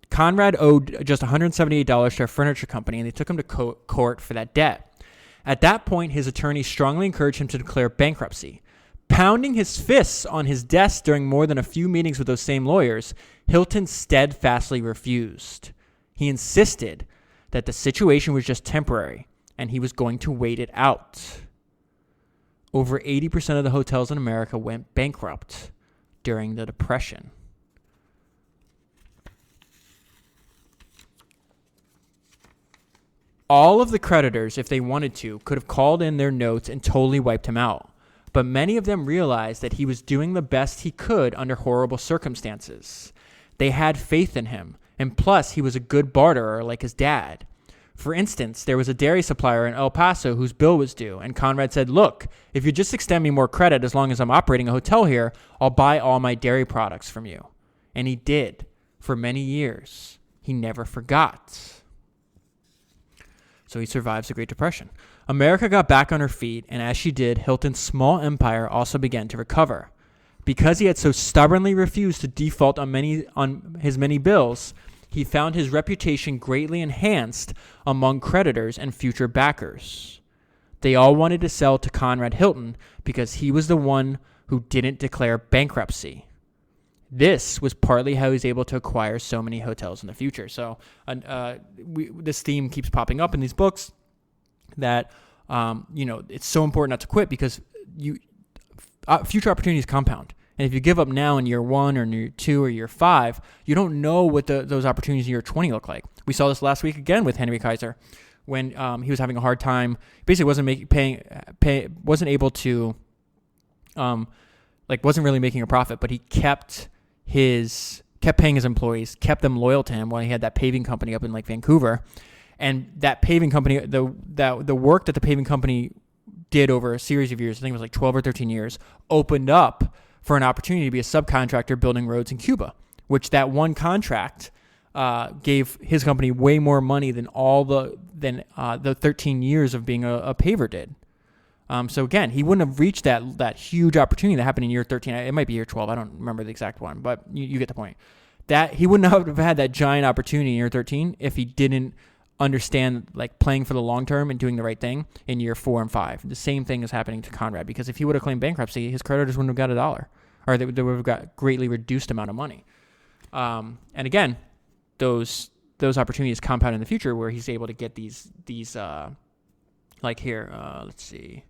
Conrad owed just $178 to a furniture company, and they took him to court for that debt. At that point, his attorney strongly encouraged him to declare bankruptcy. Pounding his fists on his desk during more than a few meetings with those same lawyers, Hilton steadfastly refused. He insisted that the situation was just temporary, and he was going to wait it out. Over 80% of the hotels in America went bankrupt during the Depression. All of the creditors, if they wanted to, could have called in their notes and totally wiped him out. But many of them realized that he was doing the best he could under horrible circumstances. They had faith in him, and plus he was a good barterer like his dad. For instance, there was a dairy supplier in El Paso whose bill was due, and Conrad said, "Look, if you just extend me more credit as long as I'm operating a hotel here, I'll buy all my dairy products from you." And he did for many years. He never forgot. So he survives the Great Depression. America got back on her feet, and as she did, Hilton's small empire also began to recover. Because he had so stubbornly refused to default on his many bills, he found his reputation greatly enhanced among creditors and future backers. They all wanted to sell to Conrad Hilton because he was the one who didn't declare bankruptcy. This was partly how he was able to acquire so many hotels in the future. So this theme keeps popping up in these books that, it's so important not to quit because future opportunities compound. And if you give up now in year 1 or in year 2 or year 5, you don't know what those opportunities in year 20 look like. We saw this last week again with Henry Kaiser when he was having a hard time. Basically, wasn't able to, wasn't really making a profit, but he kept paying his employees, kept them loyal to him while he had that paving company up in Vancouver. And that paving company, the work that the paving company did over a series of years, I think it was 12 or 13 years, opened up for an opportunity to be a subcontractor building roads in Cuba, which that one contract gave his company way more money than the 13 years of being a paver did. So again, he wouldn't have reached that huge opportunity that happened in year 13. It might be year 12. I don't remember the exact one, but you get the point. That he wouldn't have had that giant opportunity in year 13 if he didn't understand playing for the long term and doing the right thing in year 4 and 5. The same thing is happening to Conrad, because if he would have claimed bankruptcy, his creditors wouldn't have got $1, or they would have got greatly reduced amount of money. And again, those opportunities compound in the future where he's able to get these let's see,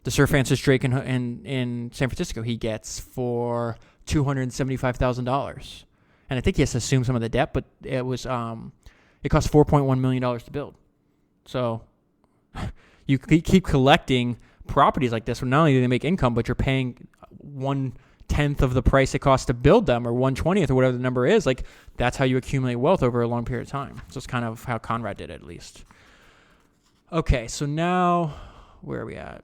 the Sir Francis Drake in San Francisco he gets for $275,000, and I think he has to assume some of the debt, but it was it cost $4.1 million to build. So you keep collecting properties like this, where not only do they make income, but you're paying 1/10 of the price it costs to build them, or 1/20 or whatever the number is. That's how you accumulate wealth over a long period of time. So it's kind of how Conrad did it, at least. Okay, so now where are we at?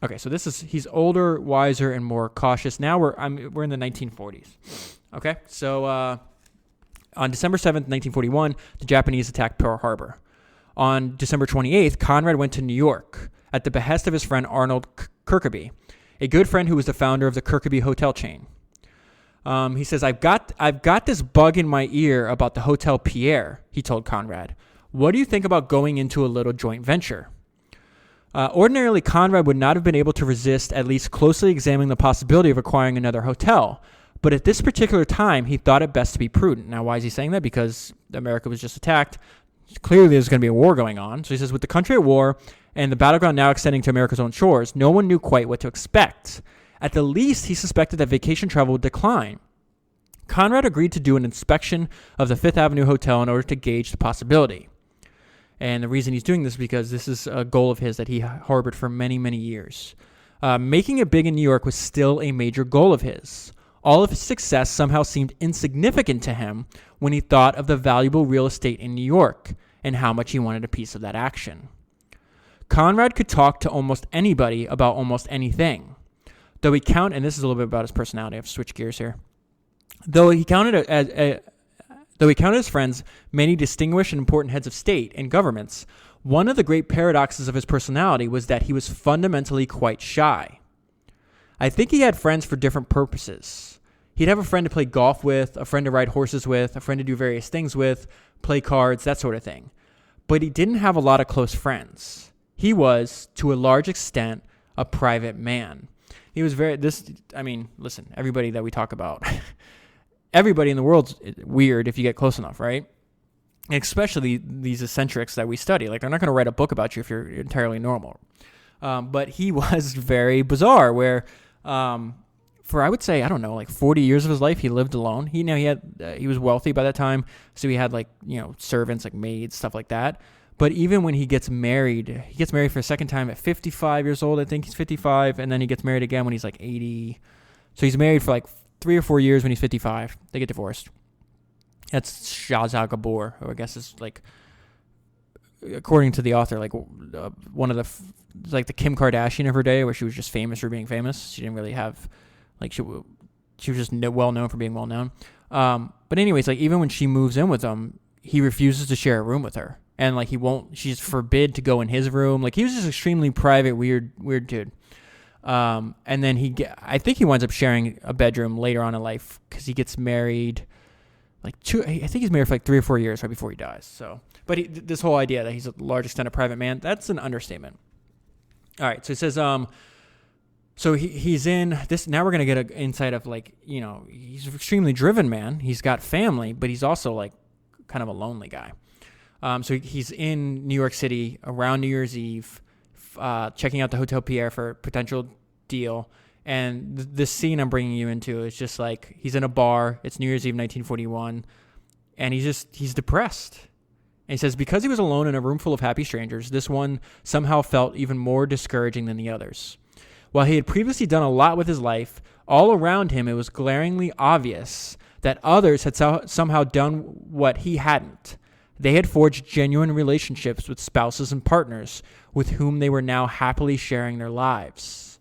Okay, so he's older, wiser, and more cautious. Now we're in the 1940s. Okay, so on December 7th, 1941, the Japanese attacked Pearl Harbor. On December 28th, Conrad went to New York at the behest of his friend Arnold Kirkaby, a good friend who was the founder of the Kirkaby hotel chain. He says, I've got this bug in my ear about the Hotel Pierre, he told Conrad. What do you think about going into a little joint venture? Ordinarily, Conrad would not have been able to resist at least closely examining the possibility of acquiring another hotel. But at this particular time, he thought it best to be prudent. Now, why is he saying that? Because America was just attacked. Clearly, there's going to be a war going on. So he says, with the country at war and the battleground now extending to America's own shores, no one knew quite what to expect. At the least, he suspected that vacation travel would decline. Conrad agreed to do an inspection of the Fifth Avenue Hotel in order to gauge the possibility. And the reason he's doing this is because this is a goal of his that he harbored for many, many years. Making it big in New York was still a major goal of his. All of his success somehow seemed insignificant to him when he thought of the valuable real estate in New York and how much he wanted a piece of that action. Conrad could talk to almost anybody about almost anything. And this is a little bit about his personality. I've switched gears here. Though he counted his friends many distinguished and important heads of state and governments, one of the great paradoxes of his personality was that he was fundamentally quite shy. I think he had friends for different purposes. He'd have a friend to play golf with, a friend to ride horses with, a friend to do various things with, play cards, that sort of thing. But he didn't have a lot of close friends. He was, to a large extent, a private man. He was listen, everybody that we talk about, everybody in the world's weird if you get close enough, right? And especially these eccentrics that we study. They're not going to write a book about you if you're entirely normal. But he was very bizarre, where for, I would say, 40 years of his life, he lived alone. He was wealthy by that time, so he had servants, maids, stuff like that. But even when he gets married for a second time at 55 years old. I think he's 55, and then he gets married again when he's 80. So he's married for 3 or 4 years when he's 55. They get divorced. That's Zsa Gabor, who I guess is like, according to the author, like one of like the Kim Kardashian of her day, where she was just famous for being famous. She didn't really have, like, she was just well known for being well known. But anyways, like, even when she moves in with him, he refuses to share a room with her, and like she's forbid to go in his room. Like, he was just extremely private, weird dude. And then I think he winds up sharing a bedroom later on in life because he gets married. I think he's married for like 3 or 4 years right before he dies. So, but this whole idea that he's a large extent a private man, that's an understatement. All right. So it says, so he's in this. Now we're going to get an insight of, like, he's an extremely driven man. He's got family, but he's also like kind of a lonely guy. So he's in New York City around New Year's Eve, checking out the Hotel Pierre for a potential deal. And this scene I'm bringing you into is just like, he's in a bar. It's New Year's Eve, 1941. And he's depressed. And he says, because he was alone in a room full of happy strangers, this one somehow felt even more discouraging than the others. While he had previously done a lot with his life, all around him it was glaringly obvious that others had somehow done what he hadn't. They had forged genuine relationships with spouses and partners with whom they were now happily sharing their lives.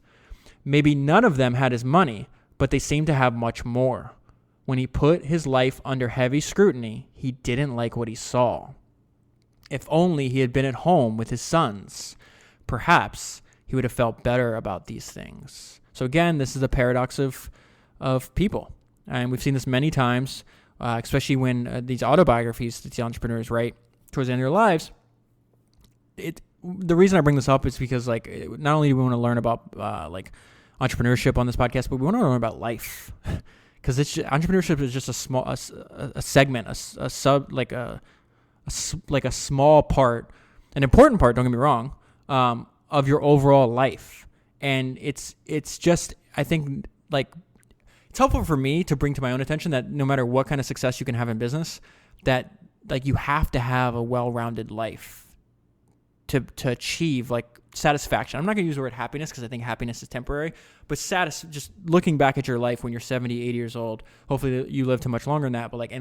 Maybe none of them had his money, but they seemed to have much more. When he put his life under heavy scrutiny, he didn't like what he saw. If only he had been at home with his sons, perhaps he would have felt better about these things. So again, this is a paradox of people. And we've seen this many times, especially when these autobiographies that the entrepreneurs write towards the end of their lives. The reason I bring this up is because, like, not only do we want to learn about like entrepreneurship on this podcast, but we want to learn about life, because entrepreneurship is just a segment, a sub, like a small part, an important part. Don't get me wrong, of your overall life, and it's just, I think, like, it's helpful for me to bring to my own attention that no matter what kind of success you can have in business, that, like, you have to have a well-rounded life to achieve, like, satisfaction. I'm not going to use the word happiness because I think happiness is temporary, but just looking back at your life when you're 70, 80 years old, hopefully you live to much longer than that, but like,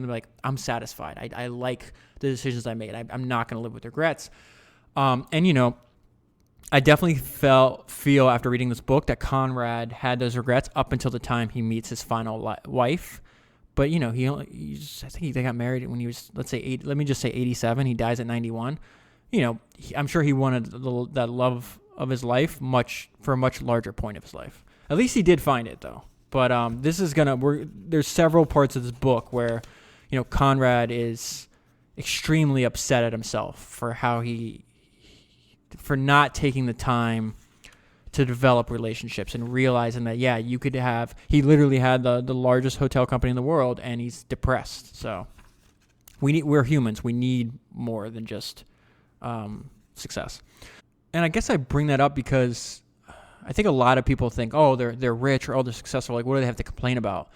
I'm satisfied. I like the decisions I made. I'm not going to live with regrets. And, I definitely feel after reading this book that Conrad had those regrets up until the time he meets his final wife. But, I think they got married when he was, let me just say 87. He dies at 91. I'm sure he wanted that love of his life for a much larger point of his life. At least he did find it, though. But there's several parts of this book where, Conrad is extremely upset at himself for for not taking the time to develop relationships and realizing that, yeah, he literally had the largest hotel company in the world, and he's depressed. So we're humans. We need more than just success. And I guess I bring that up because I think a lot of people think, oh, they're rich, or, oh, they're successful. Like, what do they have to complain about?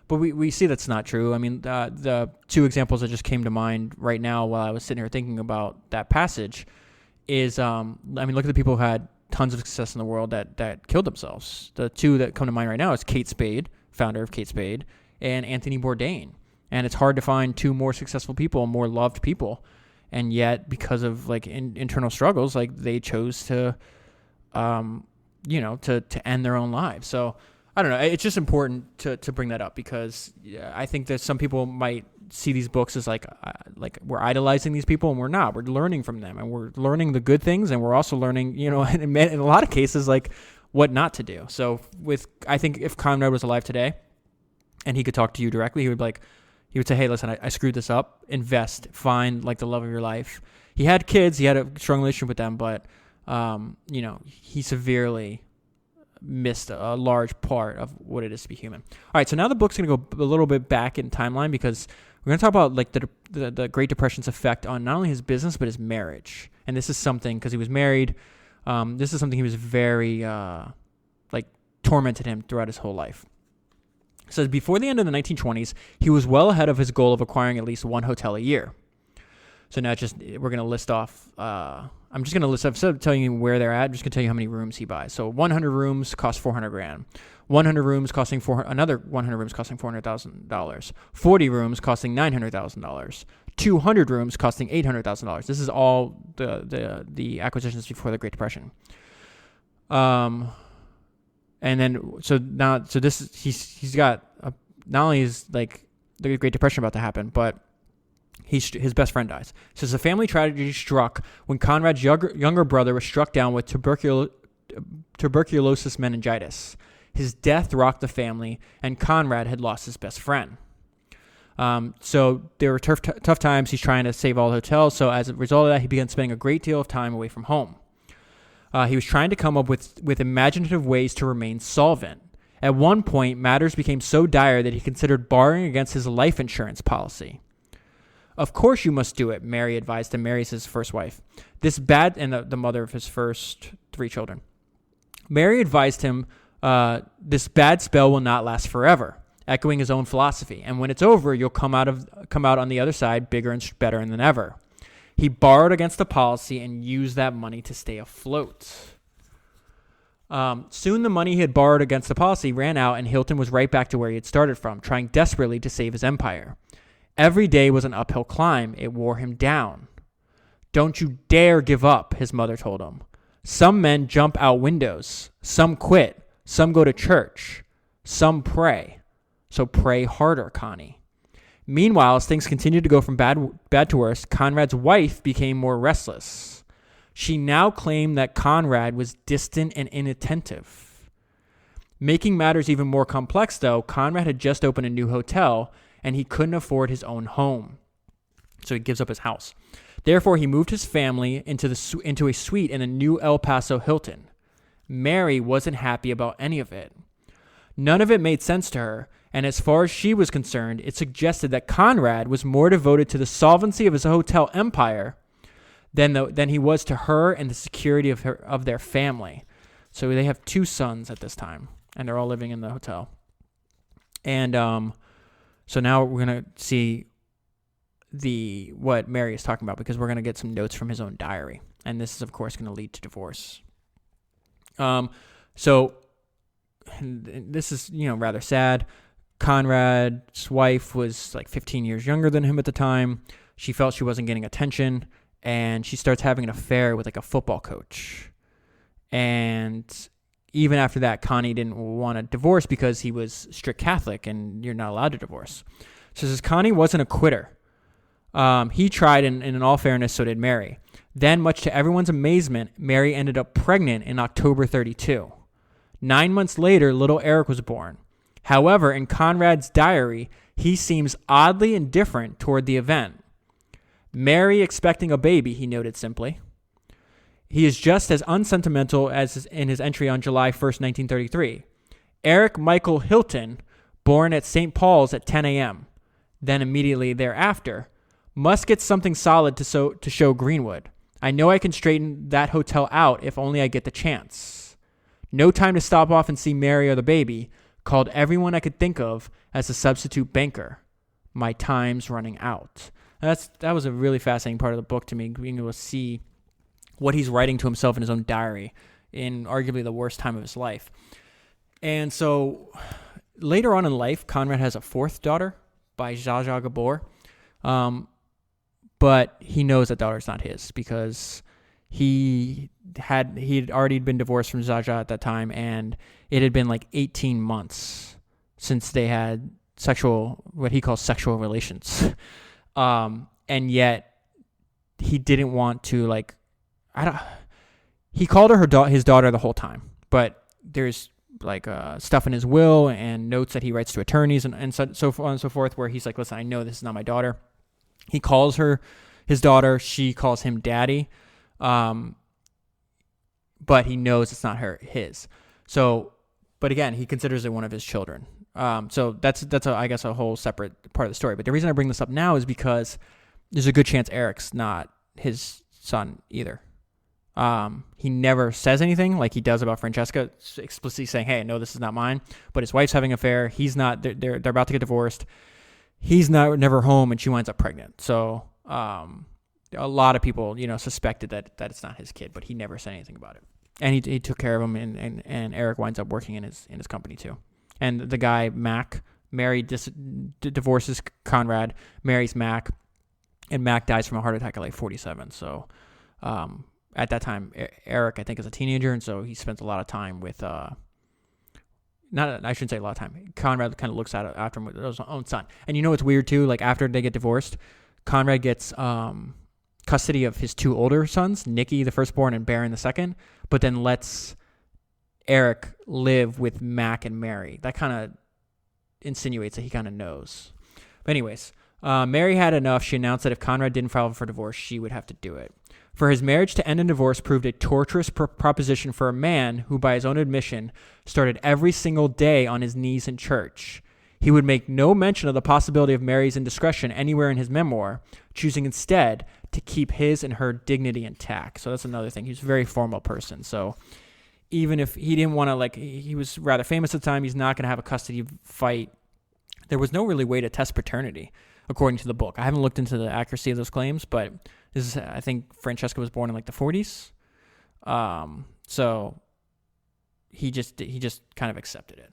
But we see that's not true. I mean, the two examples that just came to mind right now while I was sitting here thinking about that passage is, look at the people who had tons of success in the world that killed themselves. The two that come to mind right now is Kate Spade, founder of Kate Spade, and Anthony Bourdain. And it's hard to find two more successful people, more loved people. And yet, because of, like, internal struggles, like, they chose to, to end their own lives. So I don't know. It's just important to bring that up because I think that some people might see these books as like we're idolizing these people, and we're not. We're learning from them, and we're learning the good things, and we're also learning, in a lot of cases, like, what not to do. So I think if Conrad was alive today, and he could talk to you directly, he would say, hey, listen, I screwed this up. Invest. Find, like, the love of your life. He had kids. He had a strong relationship with them, but, he severely missed a large part of what it is to be human. All right, so now the book's going to go a little bit back in timeline because we're going to talk about, like, the Great Depression's effect on not only his business but his marriage. And this is something, because he was married, this is something he was very, tormented him throughout his whole life. It says, before the end of the 1920s, he was well ahead of his goal of acquiring at least one hotel a year. So now we're going to list off, I'm just going to list off, instead of telling you where they're at, I'm just going to tell you how many rooms he buys. So 100 rooms cost $400,000. 100 rooms costing another 100 rooms costing $400,000, 40 rooms costing $900,000, 200 rooms costing $800,000. This is all the acquisitions before the Great Depression. And then he's got not only is like the Great Depression about to happen, but his best friend dies. So the family tragedy struck when Conrad's younger brother was struck down with tuberculosis meningitis. His death rocked the family, and Conrad had lost his best friend. So there were tough times. He's trying to save all the hotels. So as a result of that, he began spending a great deal of time away from home. He was trying to come up with imaginative ways to remain solvent. At one point, matters became so dire that he considered borrowing against his life insurance policy. Of course you must do it, Mary advised him. Mary's his first wife. And the mother of his first 3 children. Mary advised him, this bad spell will not last forever, echoing his own philosophy. And when it's over, you'll come out on the other side bigger and better than ever. He borrowed against the policy and used that money to stay afloat. Soon the money he had borrowed against the policy ran out, and Hilton was right back to where he had started from, trying desperately to save his empire. Every day was an uphill climb. It wore him down. Don't you dare give up, his mother told him. Some men jump out windows. Some quit. Some go to church. Some pray. So pray harder, Connie. Meanwhile, as things continued to go from bad to worse, Conrad's wife became more restless. She now claimed that Conrad was distant and inattentive. Making matters even more complex, though, Conrad had just opened a new hotel, and he couldn't afford his own home. So he gives up his house. Therefore, he moved his family into a suite in a new El Paso Hilton. Mary wasn't happy about any of it. None of it made sense to her, and as far as she was concerned, it suggested that Conrad was more devoted to the solvency of his hotel empire than he was to her and the security of their family. So they have 2 sons at this time, and they're all living in the hotel. And so now we're going to see what Mary is talking about, because we're going to get some notes from his own diary. And this is, of course, going to lead to divorce. So this is, rather sad. Conrad's wife was like 15 years younger than him at the time. She felt she wasn't getting attention, and she starts having an affair with like a football coach. And even after that, Connie didn't want a divorce because he was strict Catholic, and you're not allowed to divorce. So says Connie wasn't a quitter. He tried, and in all fairness, so did Mary. Then, much to everyone's amazement, Mary ended up pregnant in October 32. 9 months later, little Eric was born. However, in Conrad's diary, he seems oddly indifferent toward the event. Mary expecting a baby, he noted simply. He is just as unsentimental as in his entry on July 1st, 1933. Eric Michael Hilton, born at St. Paul's at 10 a.m., then immediately thereafter, must get something solid to show Greenwood. I know I can straighten that hotel out if only I get the chance. No time to stop off and see Mary or the baby. Called everyone I could think of as a substitute banker. My time's running out. That was a really fascinating part of the book to me, being able to see what he's writing to himself in his own diary in arguably the worst time of his life. And so later on in life, Conrad has a 4th daughter by Zsa Zsa Gabor. But he knows that daughter's not his, because he'd already been divorced from Zsa Zsa at that time, and it had been like 18 months since they had what he calls sexual relations. And yet he didn't want to, he called her his daughter the whole time, but there's stuff in his will and notes that he writes to attorneys and so on and so forth, where he's like, listen, I know this is not my daughter. He calls her his daughter. She calls him daddy. But he knows it's not his. So, but again, he considers it one of his children. So that's a whole separate part of the story. But the reason I bring this up now is because there's a good chance Eric's not his son either. He never says anything like he does about Francesca, explicitly saying, hey, no, this is not mine. But his wife's having an affair. He's not, they're about to get divorced. He's never home, and she winds up pregnant. So, a lot of people, suspected that it's not his kid, but he never said anything about it. And he took care of him, and Eric winds up working in his company too. And the guy, Mac, divorces Conrad, marries Mac, and Mac dies from a heart attack at like 47. So at that time, Eric, I think, is a teenager, and so he spends a lot of time with, I shouldn't say a lot of time. Conrad kind of looks at it after him with his own son. And you know what's weird too? Like after they get divorced, Conrad gets custody of his two older sons, Nicky, the firstborn, and Baron, the second, but then lets Eric live with Mac and Mary. That kind of insinuates that he kind of knows. But anyways, Mary had enough. She announced that if Conrad didn't file for divorce, she would have to do it. For his marriage to end in divorce proved a torturous proposition for a man who, by his own admission, started every single day on his knees in church. He would make no mention of the possibility of Mary's indiscretion anywhere in his memoir, choosing instead to keep his and her dignity intact. So that's another thing. He was a very formal person. So even if he didn't want to, he was rather famous at the time, he's not going to have a custody fight. There was no really way to test paternity, according to the book. I haven't looked into the accuracy of those claims, but I think Francesca was born in the 40s. So he just kind of accepted it.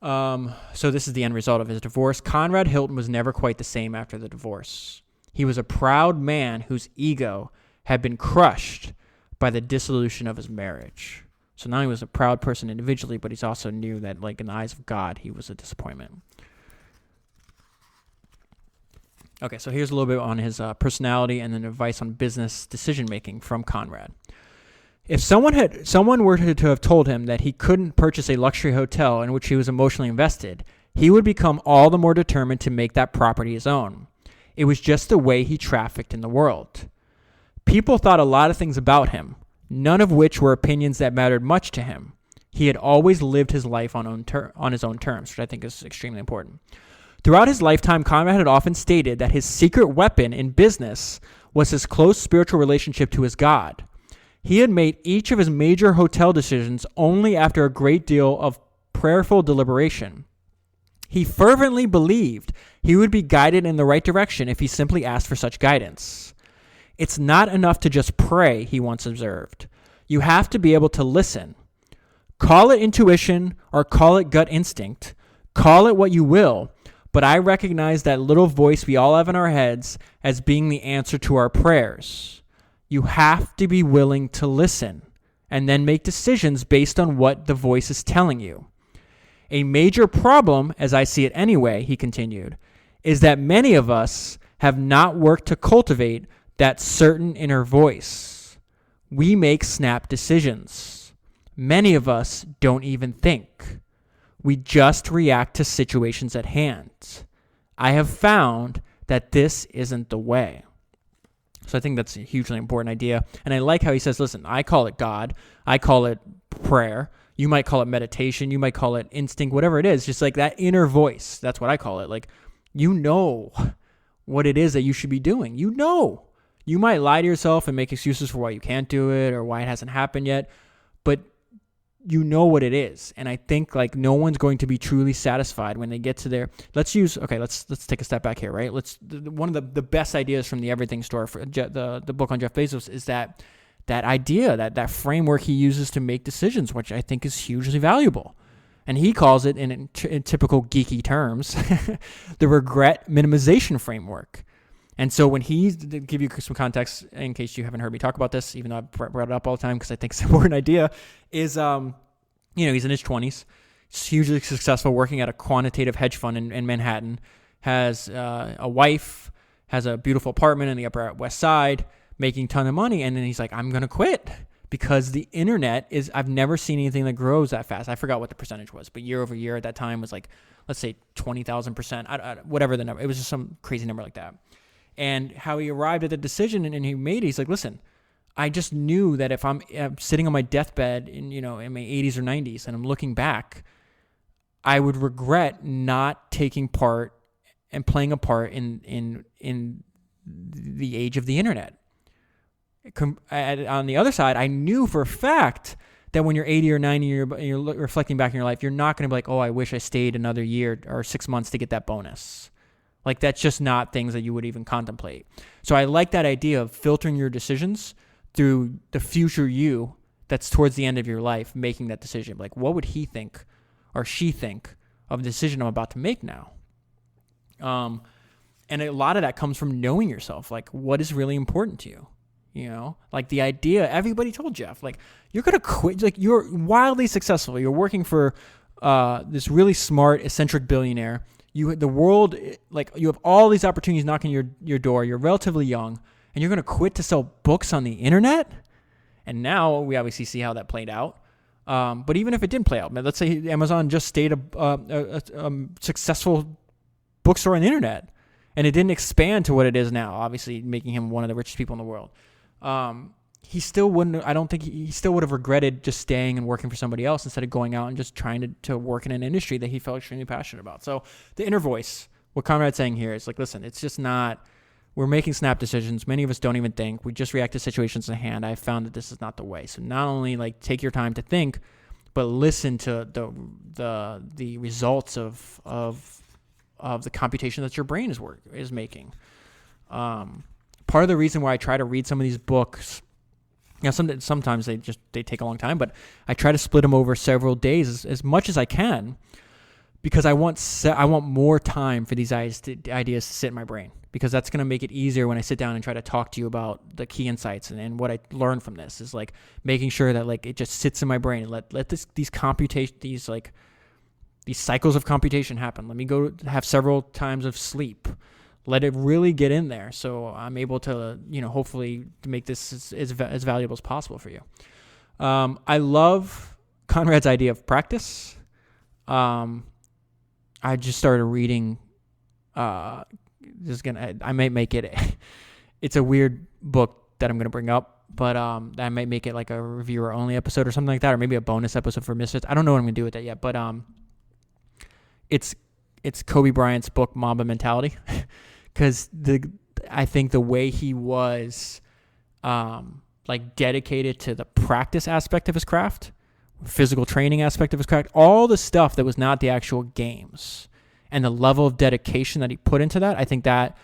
So this is the end result of his divorce. Conrad Hilton was never quite the same after the divorce. He was a proud man whose ego had been crushed by the dissolution of his marriage. So not only was a proud person individually, but he's also knew that, in the eyes of God, he was a disappointment. Okay, so here's a little bit on his personality and then advice on business decision-making from Conrad. If someone were to have told him that he couldn't purchase a luxury hotel in which he was emotionally invested, he would become all the more determined to make that property his own. It was just the way he trafficked in the world. People thought a lot of things about him, none of which were opinions that mattered much to him. He had always lived his life on his own terms, which I think is extremely important. Throughout his lifetime, Conrad had often stated that his secret weapon in business was his close spiritual relationship to his God. He had made each of his major hotel decisions only after a great deal of prayerful deliberation. He fervently believed he would be guided in the right direction if he simply asked for such guidance. It's not enough to just pray, he once observed. You have to be able to listen. Call it intuition or call it gut instinct. Call it what you will, but I recognize that little voice we all have in our heads as being the answer to our prayers. You have to be willing to listen and then make decisions based on what the voice is telling you. A major problem, as I see it anyway, he continued, is that many of us have not worked to cultivate that certain inner voice. We make snap decisions. Many of us don't even think. We just react to situations at hand. I have found that this isn't the way. So I think that's a hugely important idea. And I like how he says, listen, I call it God. I call it prayer. You might call it meditation. You might call it instinct, whatever it is. Just that inner voice. That's what I call it. You know what it is that you should be doing. You know. You might lie to yourself and make excuses for why you can't do it or why it hasn't happened yet. But you know what it is. And I think no one's going to be truly satisfied when they get to their, let's take a step back here, right? One of the best ideas from the Everything Store, for the book on Jeff Bezos, is that idea, that framework he uses to make decisions, which I think is hugely valuable. And he calls it in typical geeky terms, the regret minimization framework. And so when to give you some context, in case you haven't heard me talk about this, even though I've brought it up all the time because I think it's an important idea, is, he's in his 20s, he's hugely successful working at a quantitative hedge fund in Manhattan, has a wife, has a beautiful apartment in the Upper West Side, making a ton of money, and then he's like, I'm going to quit because the internet I've never seen anything that grows that fast. I forgot what the percentage was, but year over year at that time was let's say 20,000%, whatever the number. It was just some crazy number like that. And how he arrived at the decision and he made it, he's like, listen, I just knew that if I'm sitting on my deathbed in my 80s or 90s and I'm looking back, I would regret not taking part and playing a part in the age of the internet. On the other side, I knew for a fact that when you're 80 or 90 and you're reflecting back in your life, you're not going to be like, oh, I wish I stayed another year or 6 months to get that bonus. That's just not things that you would even contemplate. So I like that idea of filtering your decisions through the future you that's towards the end of your life making that decision. Like, what would he think or she think of the decision I'm about to make now? And a lot of that comes from knowing yourself. Like, what is really important to you? You know, like the idea, everybody told Jeff, like, you're going to quit. Like, you're wildly successful. You're working for this really smart, eccentric billionaire. The world, like, you have all these opportunities knocking your door. You're relatively young, and you're going to quit to sell books on the internet? And now we obviously see how that played out. But even if it didn't play out, let's say Amazon just stayed a successful bookstore on the internet, and it didn't expand to what it is now, obviously making him one of the richest people in the world. He still wouldn't, I don't think he still would have regretted just staying and working for somebody else instead of going out and just trying to work in an industry that he felt extremely passionate about. So the inner voice, what Conrad's saying here is like, listen, it's just not, we're making snap decisions. Many of us don't even think. We just react to situations in hand. I found that this is not the way. So not only like take your time to think, but listen to the results of the computation that your brain is making. Part of the reason why I try to read some of these books, you know, sometimes they take a long time, but I try to split them over several days as much as I can, because I want more time for these ideas to sit in my brain, because that's going to make it easier when I sit down and try to talk to you about the key insights and what I learned from this is like making sure that like it just sits in my brain and let these cycles of computation happen. Let me go have several times of sleep. Let it really get in there, so I'm able to, you know, hopefully to make this as valuable as possible for you. I love Conrad's idea of practice. I just started reading. I might make it. It's a weird book that I'm going to bring up, but I might make it like a reviewer only episode or something like that, or maybe a bonus episode for Misfits. I don't know what I'm going to do with that yet, but it's Kobe Bryant's book Mamba Mentality. Because I think the way he was like dedicated to the practice aspect of his craft, physical training aspect of his craft, all the stuff that was not the actual games, and the level of dedication that he put into that, I think that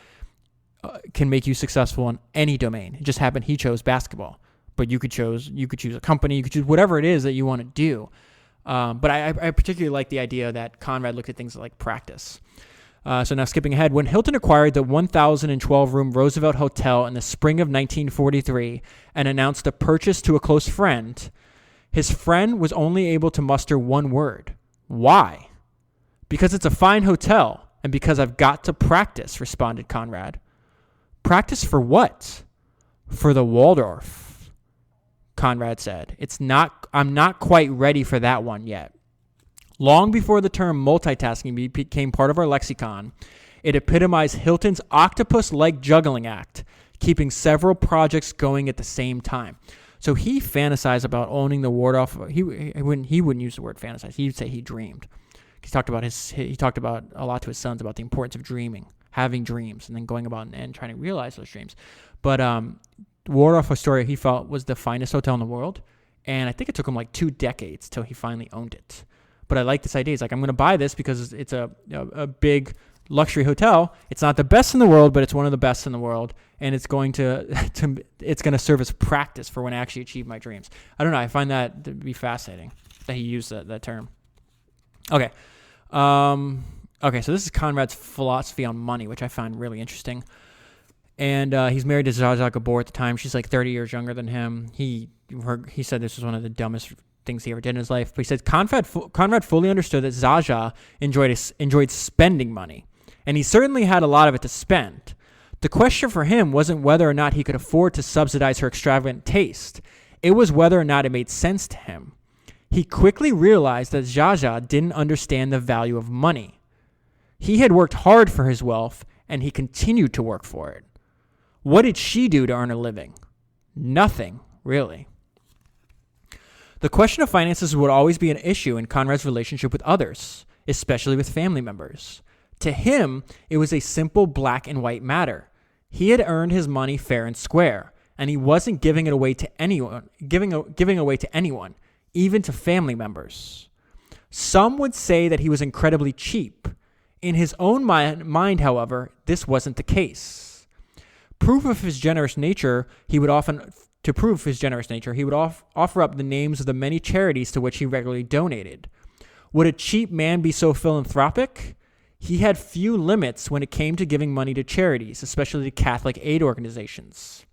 can make you successful in any domain. It just happened he chose basketball, but you could choose a company, you could choose whatever it is that you want to do. But I particularly like the idea that Conrad looked at things like practice. So now skipping ahead, when Hilton acquired the 1,012-room Roosevelt Hotel in the spring of 1943 and announced the purchase to a close friend, his friend was only able to muster one word. Why? Because it's a fine hotel, and because I've got to practice, responded Conrad. Practice for what? For the Waldorf, Conrad said. I'm not quite ready for that one yet. Long before the term multitasking became part of our lexicon, it epitomized Hilton's octopus-like juggling act, keeping several projects going at the same time. So he fantasized about owning the Waldorf. He wouldn't use the word fantasize. He'd say he dreamed. He talked about a lot to his sons about the importance of dreaming, having dreams, and then going about and trying to realize those dreams. But Waldorf Astoria, he felt, was the finest hotel in the world, and I think it took him like 2 decades till he finally owned it. But I like this idea. It's like, I'm going to buy this because it's a big luxury hotel. It's not the best in the world, but it's one of the best in the world, and it's going to serve as practice for when I actually achieve my dreams. I don't know. I find that to be fascinating that he used that term. Okay. So this is Conrad's philosophy on money, which I find really interesting. And he's married to Zsa Zsa Gabor at the time. She's like 30 years younger than him. He said this was one of the dumbest things he ever did in his life. But he said Conrad fully understood that Zsa Zsa enjoyed spending money, and he certainly had a lot of it to spend. The question for him wasn't whether or not he could afford to subsidize her extravagant taste. It was whether or not it made sense to him. He quickly realized that Zsa Zsa didn't understand the value of money. He had worked hard for his wealth, and he continued to work for it. What did she do to earn a living? Nothing, really. The question of finances would always be an issue in Conrad's relationship with others, especially with family members. To him, it was a simple black and white matter. He had earned his money fair and square, and he wasn't giving it away to anyone, giving away to anyone, even to family members. Some would say that he was incredibly cheap. In his own mind, however, this wasn't the case. Proof of his generous nature, he would often To prove his generous nature, he would offer up the names of the many charities to which he regularly donated. Would a cheap man be so philanthropic? He had few limits when it came to giving money to charities, especially to Catholic aid organizations.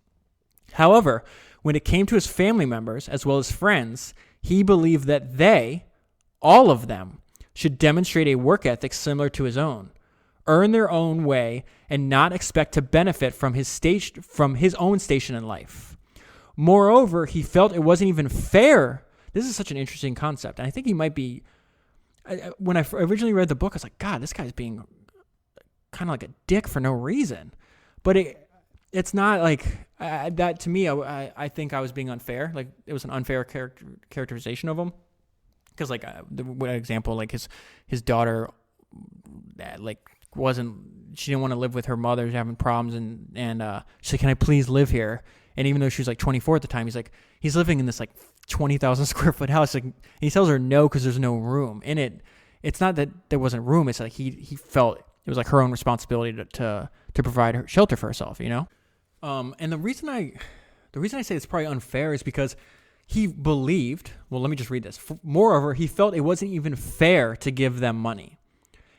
However, when it came to his family members, as well as friends, he believed that they, all of them, should demonstrate a work ethic similar to his own, earn their own way, and not expect to benefit from his own station in life. Moreover, he felt it wasn't even fair. This is such an interesting concept. And I think he might be, when I originally read the book, I was like, God, this guy's being kind of like a dick for no reason. But it's not like that to me. I think I was being unfair. Like it was an unfair characterization of him. Because like one example, like his daughter, like she didn't want to live with her mother, she's having problems, and she's like, can I please live here? And even though she was like 24 at the time, he's living in this like 20,000 square foot house. Like, and he tells her no because there's no room in it. It's not that there wasn't room. It's like he felt it was like her own responsibility to provide her shelter for herself, you know. And the reason I say it's probably unfair is because he believed. Well, let me just read this. Moreover, he felt it wasn't even fair to give them money.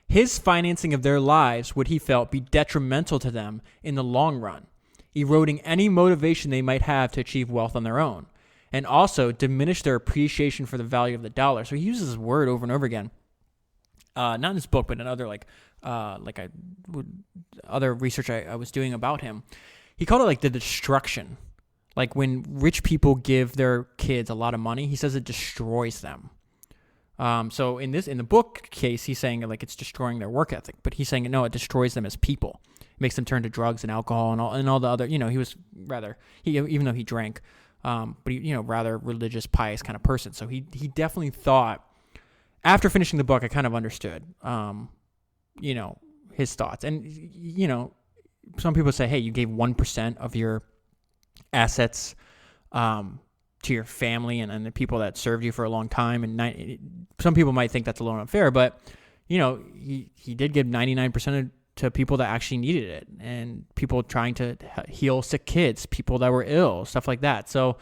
His financing of their lives would, he felt, be detrimental to them in the long run, eroding any motivation they might have to achieve wealth on their own, and also diminish their appreciation for the value of the dollar. So he uses this word over and over again, not in his book, but in other other research I was doing about him. He called it like the destruction. Like when rich people give their kids a lot of money, he says it destroys them. So in the book case, he's saying like it's destroying their work ethic, but he's saying no, it destroys them as people. Makes them turn to drugs and alcohol and all the other, he was even though he drank, but he, rather religious, pious kind of person. So he definitely thought, after finishing the book, I kind of understood, his thoughts. And, some people say, hey, you gave 1% of your assets, to your family and the people that served you for a long time. And some people might think that's a little unfair, but, he did give 99% to people that actually needed it, and people trying to heal sick kids, people that were ill, stuff like that. So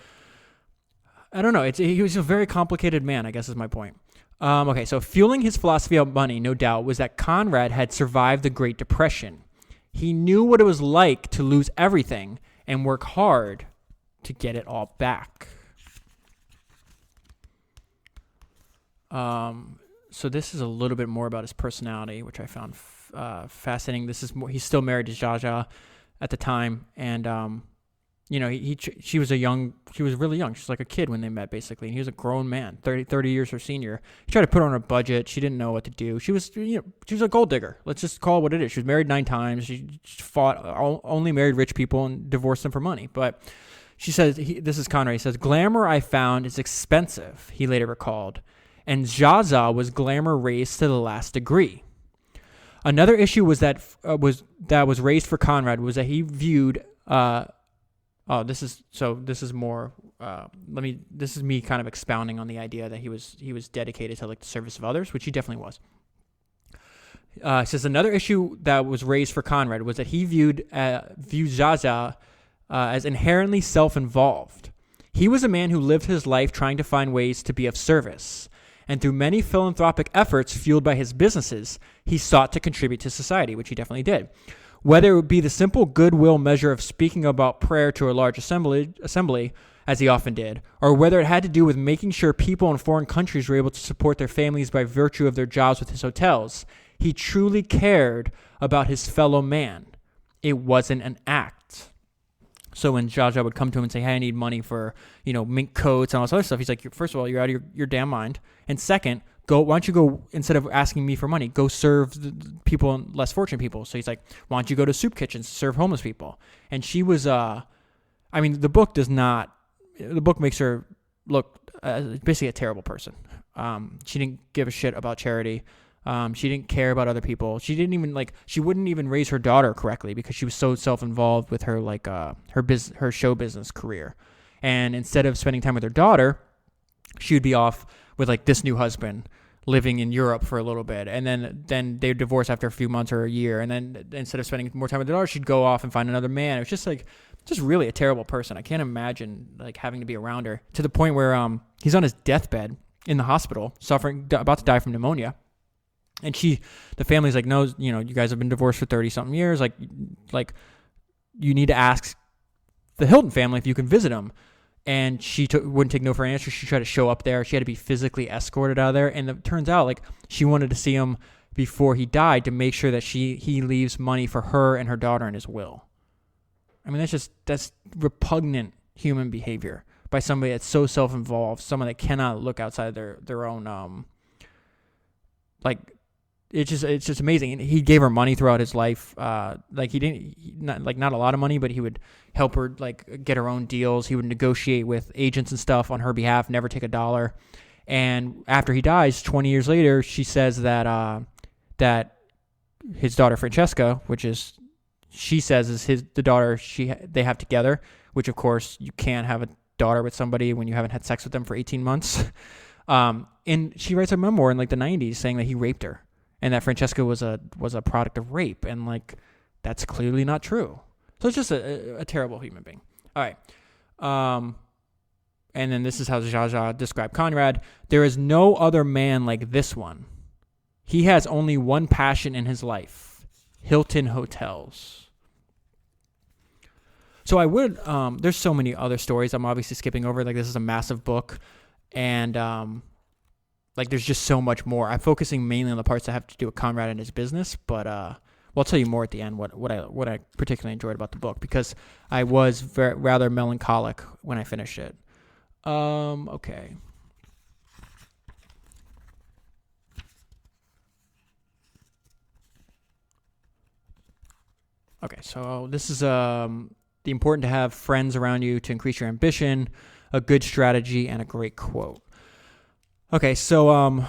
I don't know. He was a very complicated man, I guess is my point. Okay, so fueling his philosophy of money, no doubt, was that Conrad had survived the Great Depression. He knew what it was like to lose everything and work hard to get it all back. So this is a little bit more about his personality, which I found fascinating. He's still married to Jaja at the time, and she was really young. She was like a kid when they met, basically. And he was a grown man, 30 years her senior. He tried to put her on a budget. She didn't know what to do. She was a gold digger. Let's just call it what it is. She was married 9 times. She only married rich people and divorced them for money. But she says, this is Conrad. He says, "Glamour I found is expensive," he later recalled. And Jaja was glamour raised to the last degree. Another issue was raised for Conrad was that he viewed. This is me kind of expounding on the idea that he was dedicated to like the service of others, which he definitely was. It says another issue that was raised for Conrad was that he viewed Jaja as inherently self-involved. He was a man who lived his life trying to find ways to be of service. And through many philanthropic efforts fueled by his businesses, he sought to contribute to society, which he definitely did. Whether it would be the simple goodwill measure of speaking about prayer to a large assembly, as he often did, or whether it had to do with making sure people in foreign countries were able to support their families by virtue of their jobs with his hotels, he truly cared about his fellow man. It wasn't an act. So when Jaja would come to him and say, hey, I need money for, mink coats and all this other stuff, he's like, first of all, you're out of your damn mind. And second, why don't you go, instead of asking me for money, go serve the people and less fortunate people. So he's like, why don't you go to soup kitchens to serve homeless people? And she was, the book makes her look basically a terrible person. She didn't give a shit about charity. She didn't care about other people. She wouldn't even raise her daughter correctly because she was so self-involved with her, her show business career. And instead of spending time with her daughter, she would be off with this new husband living in Europe for a little bit. And then they'd divorce after a few months or a year. And then instead of spending more time with her daughter, she'd go off and find another man. It was just just really a terrible person. I can't imagine like having to be around her to the point where he's on his deathbed in the hospital, about to die from pneumonia. And the family's like, no, you know, you guys have been divorced for 30 something years. Like you need to ask the Hilton family if you can visit them. And she wouldn't take no for an answer. She tried to show up there. She had to be physically escorted out of there. And it turns out like she wanted to see him before he died to make sure that he leaves money for her and her daughter in his will. I mean, that's repugnant human behavior by somebody that's so self-involved, someone that cannot look outside their own, it's just amazing. And he gave her money throughout his life. Not a lot of money, but he would help her like get her own deals. He would negotiate with agents and stuff on her behalf, never take a dollar. And after he dies, 20 years later, she says that his daughter Francesca, which is she says is the daughter they have together, which of course you can't have a daughter with somebody when you haven't had sex with them for 18 months. And she writes a memoir in like the 90s saying that he raped her and that Francesca was a product of rape. And like, that's clearly not true. So it's just a terrible human being. All right. And then this is how Zsa described Conrad. There is no other man like this one. He has only one passion in his life: Hilton hotels. So I would, there's so many other stories I'm obviously skipping over. Like, this is a massive book, and there's just so much more. I'm focusing mainly on the parts that have to do with Conrad and his business, but I'll tell you more at the end what I particularly enjoyed about the book, because I was rather melancholic when I finished it. Okay. Okay, so this is the important to have friends around you to increase your ambition, a good strategy, and a great quote. Okay, so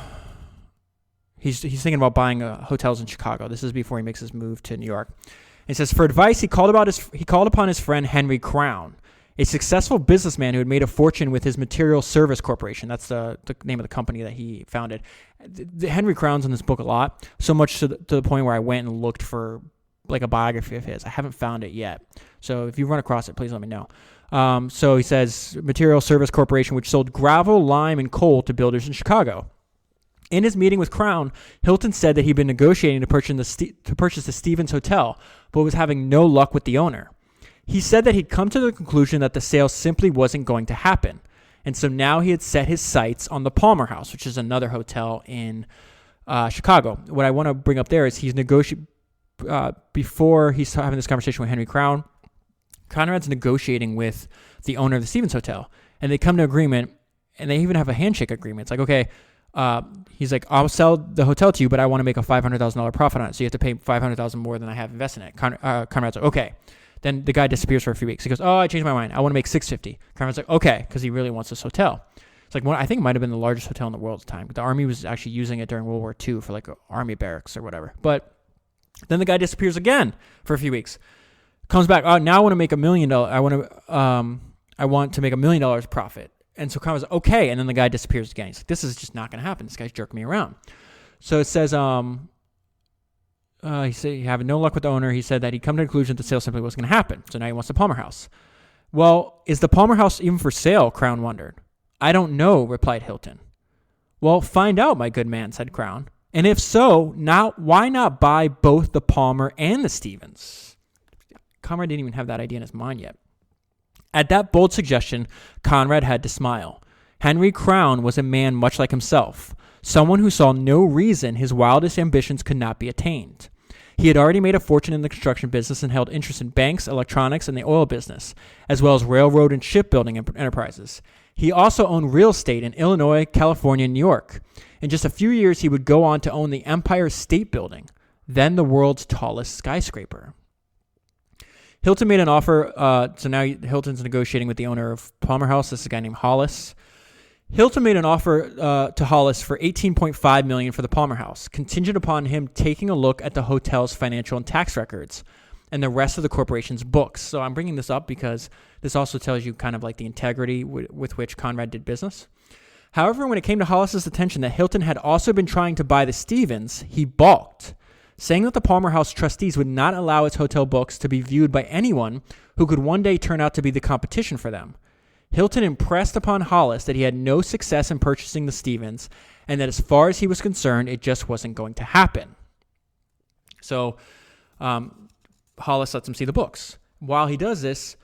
he's thinking about buying hotels in Chicago. This is before he makes his move to New York. And he says, for advice, he called upon his friend Henry Crown, a successful businessman who had made a fortune with his Material Service Corporation. That's the name of the company that he founded. Henry Crown's in this book a lot, so much to the point where I went and looked for like a biography of his. I haven't found it yet. So if you run across it, please let me know. So he says, Material Service Corporation, which sold gravel, lime, and coal to builders in Chicago. In his meeting with Crown, Hilton said that he'd been negotiating to purchase the Stevens Hotel, but was having no luck with the owner. He said that he'd come to the conclusion that the sale simply wasn't going to happen. And so now he had set his sights on the Palmer House, which is another hotel in Chicago. What I want to bring up there is he's before he's having this conversation with Henry Crown, Conrad's negotiating with the owner of the Stevens Hotel, and they come to agreement, and they even have a handshake agreement. It's like, okay, he's like, I'll sell the hotel to you, but I want to make a $500,000 profit on it, so you have to pay $500,000 more than I have invested in it. Conrad's like, okay. Then the guy disappears for a few weeks. He goes, oh, I changed my mind. I want to make $650. Conrad's like, okay, because he really wants this hotel. It's like, I think it might have been the largest hotel in the world at the time. The Army was actually using it during World War II for like Army barracks or whatever. But then the guy disappears again for a few weeks. Comes back. Oh, now I want to make $1 million. I want to make $1 million profit. And so Conrad's like, okay. And then the guy disappears again. He's like, this is just not going to happen. This guy's jerking me around. So it says, he said he having no luck with the owner. He said that he'd come to the conclusion that the sale simply wasn't going to happen. So now he wants the Palmer House. Well, is the Palmer House even for sale? Crown wondered. I don't know, replied Hilton. Well, find out, my good man, said Crown. And if so, now why not buy both the Palmer and the Stevens? Conrad didn't even have that idea in his mind yet. At that bold suggestion, Conrad had to smile. Henry Crown was a man much like himself, someone who saw no reason his wildest ambitions could not be attained. He had already made a fortune in the construction business and held interest in banks, electronics, and the oil business, as well as railroad and shipbuilding enterprises. He also owned real estate in Illinois, California, and New York. In just a few years, he would go on to own the Empire State Building, then the world's tallest skyscraper. Hilton made an offer. So now Hilton's negotiating with the owner of Palmer House. This is a guy named Hollis. Hilton made an offer to Hollis for $18.5 million for the Palmer House, contingent upon him taking a look at the hotel's financial and tax records and the rest of the corporation's books. So I'm bringing this up because this also tells you kind of like the integrity with which Conrad did business. However, when it came to Hollis's attention that Hilton had also been trying to buy the Stevens, he balked. saying that the Palmer House trustees would not allow its hotel books to be viewed by anyone who could one day turn out to be the competition for them. Hilton impressed upon Hollis that he had no success in purchasing the Stevens, and that as far as he was concerned, it just wasn't going to happen. So Hollis lets him see the books. While he does this,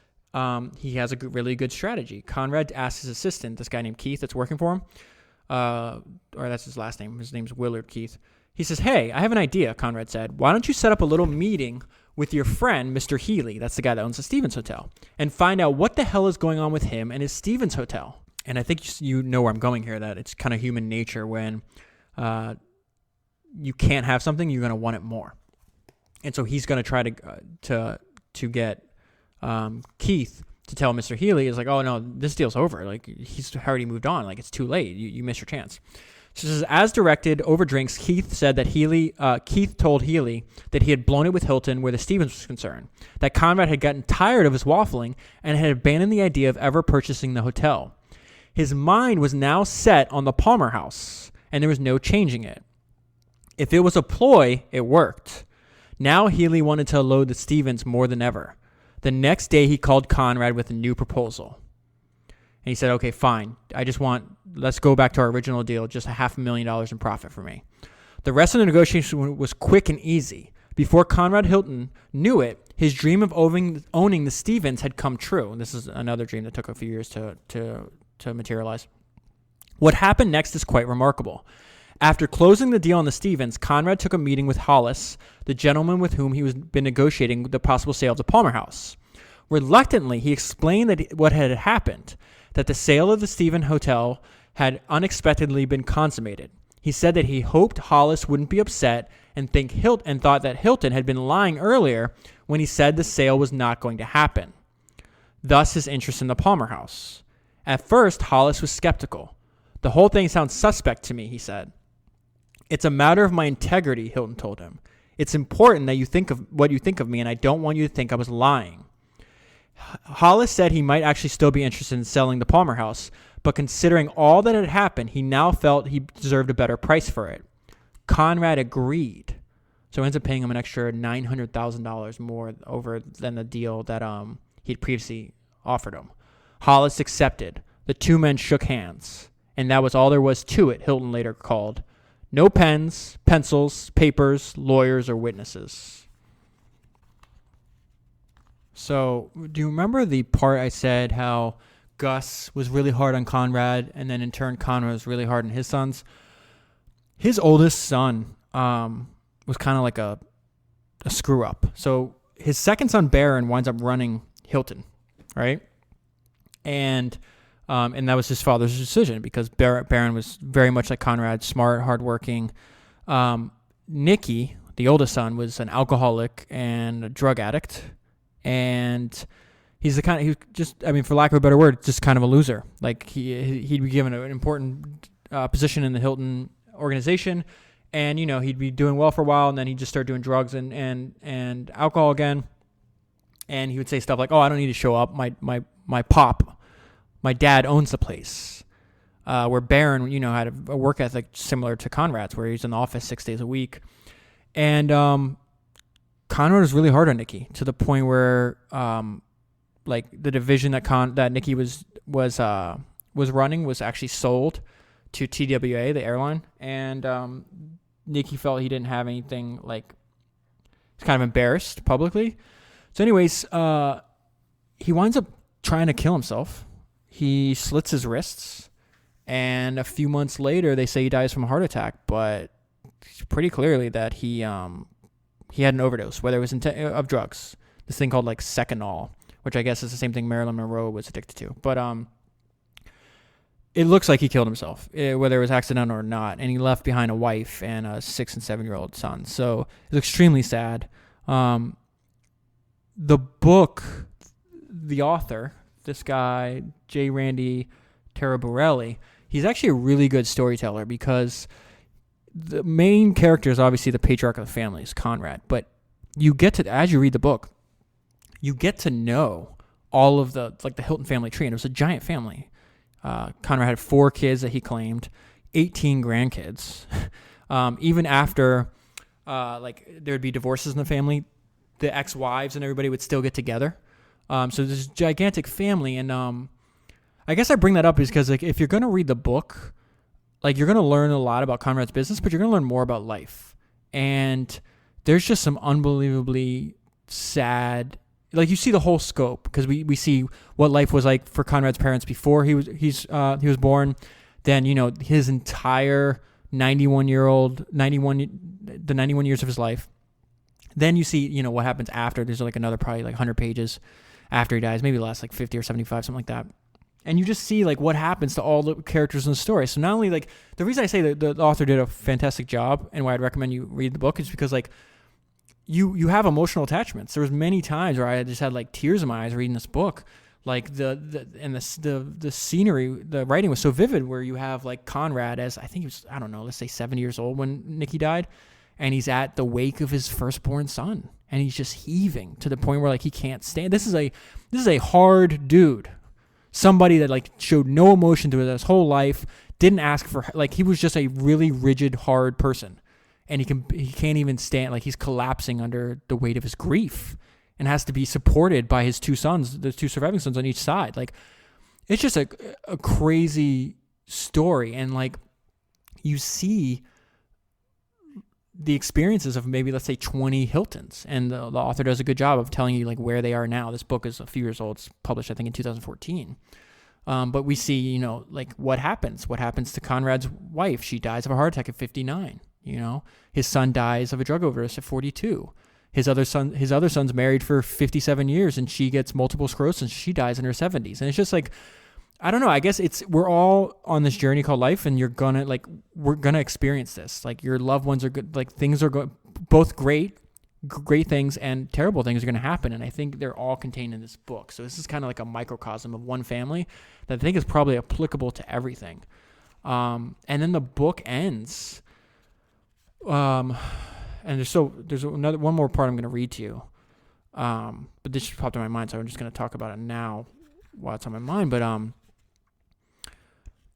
he has a really good strategy. Conrad asks his assistant, this guy named Keith that's working for him, or that's his last name. His name's Willard Keith. He says, "Hey, I have an idea," Conrad said. "Why don't you set up a little meeting with your friend, Mr. Healy," that's the guy that owns the Stevens Hotel, "and find out what the hell is going on with him and his Stevens Hotel." And I think you know where I'm going here, that it's kind of human nature when you can't have something, you're going to want it more. And so he's going to try to get Keith to tell Mr. Healy, is like, "Oh, no, this deal's over. Like, he's already moved on. Like, it's too late. You missed your chance." So this is, as directed, over drinks, Keith said that Keith told Healy that he had blown it with Hilton where the Stevens was concerned, that Conrad had gotten tired of his waffling and had abandoned the idea of ever purchasing the hotel. His mind was now set on the Palmer House, and there was no changing it. If it was a ploy, it worked. Now Healy wanted to load the Stevens more than ever. The next day, he called Conrad with a new proposal. And he said, "Okay, fine. Let's go back to our original deal, just $500,000 in profit for me." The rest of the negotiation was quick and easy. Before Conrad Hilton knew it, his dream of owning the Stevens had come true. And this is another dream that took a few years to materialize. What happened next is quite remarkable. After closing the deal on the Stevens, Conrad took a meeting with Hollis, the gentleman with whom he was been negotiating the possible sale of the Palmer House. Reluctantly, he explained what had happened, that the sale of the Stevens Hotel had unexpectedly been consummated. He said that he hoped Hollis wouldn't be upset and thought that Hilton had been lying earlier when he said the sale was not going to happen. Thus, his interest in the Palmer House. At first, Hollis was skeptical. "The whole thing sounds suspect to me," he said. "It's a matter of my integrity," Hilton told him. "It's important that you think of what you think of me, and I don't want you to think I was lying." Hollis said he might actually still be interested in selling the Palmer House, but considering all that had happened, he now felt he deserved a better price for it. Conrad agreed. So he ends up paying him an extra $900,000 more over than the deal that he'd previously offered him. Hollis accepted. The two men shook hands, and that was all there was to it, Hilton later called. No pens, pencils, papers, lawyers, or witnesses. So, do you remember the part I said how Gus was really hard on Conrad, and then in turn Conrad was really hard on his sons? His oldest son was kind of like a screw-up. So his second son, Barron, winds up running Hilton, right? And that was his father's decision because Barron was very much like Conrad, smart, hardworking. Nicky, the oldest son, was an alcoholic and a drug addict. And he's the kind of, for lack of a better word, just kind of a loser. Like he'd be given an important position in the Hilton organization, and he'd be doing well for a while, and then he'd just start doing drugs and alcohol again. And he would say stuff like, "Oh, I don't need to show up. My dad owns the place." Where Barron, had a work ethic similar to Conrad's, where he's in the office 6 days a week, and Conrad was really hard on Nicky to the point where, the division that Nicky was running was actually sold to TWA, the airline, and Nicky felt he didn't have anything. He's kind of embarrassed publicly. So, anyways, he winds up trying to kill himself. He slits his wrists, and a few months later, they say he dies from a heart attack. But pretty clearly that he had an overdose, whether it was of drugs. This thing called Seconal, which I guess is the same thing Marilyn Monroe was addicted to. But it looks like he killed himself, whether it was accidental or not. And he left behind a wife and a 6 and 7-year-old son. So it's extremely sad. The book, the author, this guy, J. Randy Taraborrelli, he's actually a really good storyteller because the main character is obviously the patriarch of the family, is Conrad. But you get to, as you read the book, you get to know all of the Hilton family tree. And it was a giant family. Conrad had 4 kids that he claimed, 18 grandkids. Even after like there would be divorces in the family, the ex-wives and everybody would still get together. So there's this gigantic family, and I guess I bring that up is because like if you're gonna read the book, like you're gonna learn a lot about Conrad's business, but you're gonna learn more about life. And there's just some unbelievably sad, like you see the whole scope because we see what life was like for Conrad's parents before he was born. Then his entire 91 years of his life. Then you see what happens after. There's like another probably like 100 pages after he dies, maybe less like 50 or 75, something like that. And you just see like what happens to all the characters in the story. So not only like the reason I say that the author did a fantastic job and why I'd recommend you read the book is because like you have emotional attachments. There was many times where I just had like tears in my eyes reading this book. Like the scenery, the writing was so vivid where you have like Conrad as I think he was, I don't know, let's say 7 years old when Nicky died. And he's at the wake of his firstborn son. And he's just heaving to the point where like he can't stand. This is a hard dude. Somebody that like showed no emotion to his whole life, didn't ask for, like he was just a really rigid, hard person. And he can't even stand, like he's collapsing under the weight of his grief and has to be supported by his two sons, the two surviving sons on each side. Like it's just a crazy story. And like you see the experiences of maybe, let's say 20 Hiltons. And the author does a good job of telling you like where they are now. This book is a few years old. It's published, I think, in 2014. But we see, like what happens to Conrad's wife. She dies of a heart attack at 59. His son dies of a drug overdose at 42. His other son's married for 57 years and she gets multiple sclerosis. She dies in her 70s. And it's just like, I don't know. I guess we're all on this journey called life, and we're gonna experience this. Like your loved ones are good. Like things are both great things and terrible things are gonna happen. And I think they're all contained in this book. So this is kind of like a microcosm of one family that I think is probably applicable to everything. And then the book ends. And there's one more part I'm gonna read to you. But this just popped in my mind, so I'm just gonna talk about it now while it's on my mind. But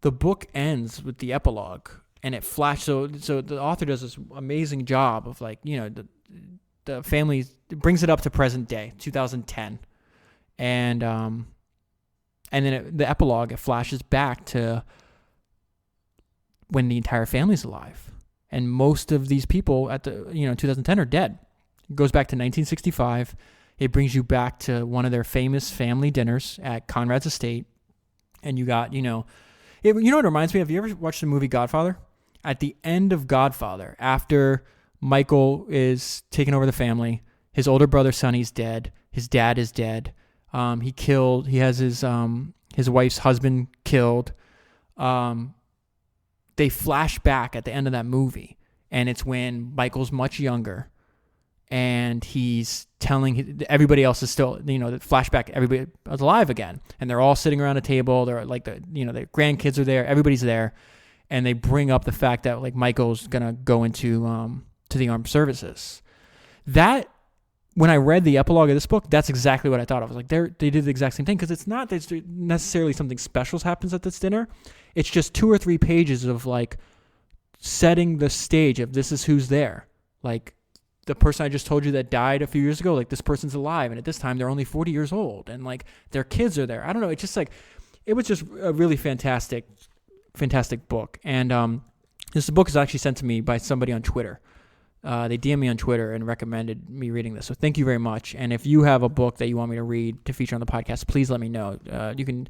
the book ends with the epilogue, and it flashes. So the author does this amazing job of like, the family brings it up to present day, 2010, and then the epilogue, it flashes back to when the entire family's alive, and most of these people at the 2010 are dead. It goes back to 1965. It brings you back to one of their famous family dinners at Conrad's estate, and you got what it reminds me of? You ever watched the movie Godfather? At the end of Godfather, after Michael is taking over the family, his older brother Sonny's dead. His dad is dead. He has his wife's husband killed. They flash back at the end of that movie, and it's when Michael's much younger, and he's telling everybody else is still, the flashback, everybody is alive again. And they're all sitting around a table. They're like the grandkids are there. Everybody's there. And they bring up the fact that like Michael's going to go into, to the armed services. That, when I read the epilogue of this book, that's exactly what I thought of. I was like, they did the exact same thing. Cause it's not necessarily something special happens at this dinner. It's just 2 or 3 pages of like setting the stage of this is who's there. Like, the person I just told you that died a few years ago, like this person's alive, and at this time they're only 40 years old, and like their kids are there. I don't know. It's just like, it was just a really fantastic book. And this book is actually sent to me by somebody on Twitter. They DM'd me on Twitter and recommended me reading this. So thank you very much. And if you have a book that you want me to read to feature on the podcast, please let me know. You can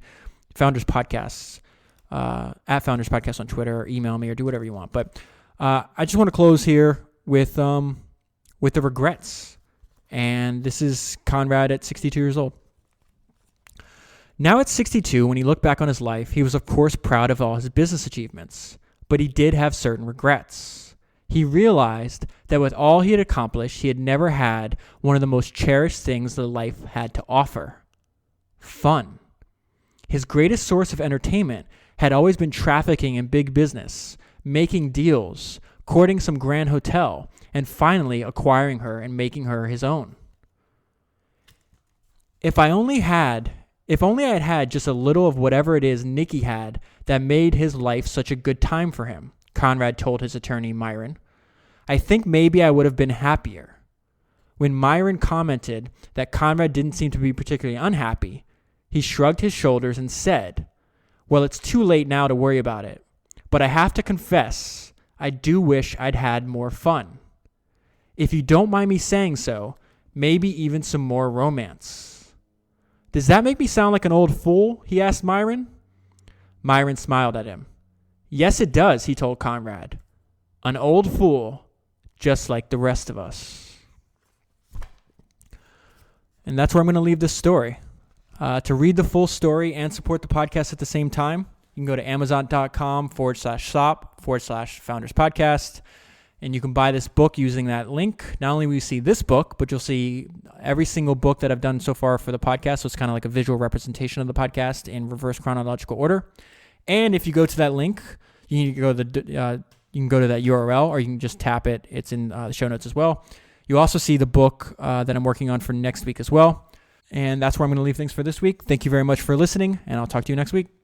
Founders Podcasts at Founders Podcast on Twitter, or email me, or do whatever you want. But I just want to close here with the regrets. And this is Conrad at 62 years old. Now at 62, when he looked back on his life, he was of course proud of all his business achievements, but he did have certain regrets. He realized that with all he had accomplished, he had never had one of the most cherished things that life had to offer: fun. His greatest source of entertainment had always been trafficking in big business, making deals, courting some grand hotel, and finally acquiring her and making her his own. If I had had just a little of whatever it is Nicky had that made his life such a good time for him, Conrad told his attorney, Myron, I think maybe I would have been happier. When Myron commented that Conrad didn't seem to be particularly unhappy, he shrugged his shoulders and said, well, it's too late now to worry about it, but I have to confess, I do wish I'd had more fun. If you don't mind me saying so, maybe even some more romance. Does that make me sound like an old fool? He asked Myron. Myron smiled at him. Yes, it does, he told Conrad. An old fool, just like the rest of us. And that's where I'm going to leave this story. To read the full story and support the podcast at the same time, you can go to amazon.com/shop/founders podcast. And you can buy this book using that link. Not only will you see this book, but you'll see every single book that I've done so far for the podcast. So it's kind of like a visual representation of the podcast in reverse chronological order. And if you go to that link, you can go to that URL, or you can just tap it. It's in the show notes as well. You also see the book that I'm working on for next week as well. And that's where I'm going to leave things for this week. Thank you very much for listening, and I'll talk to you next week.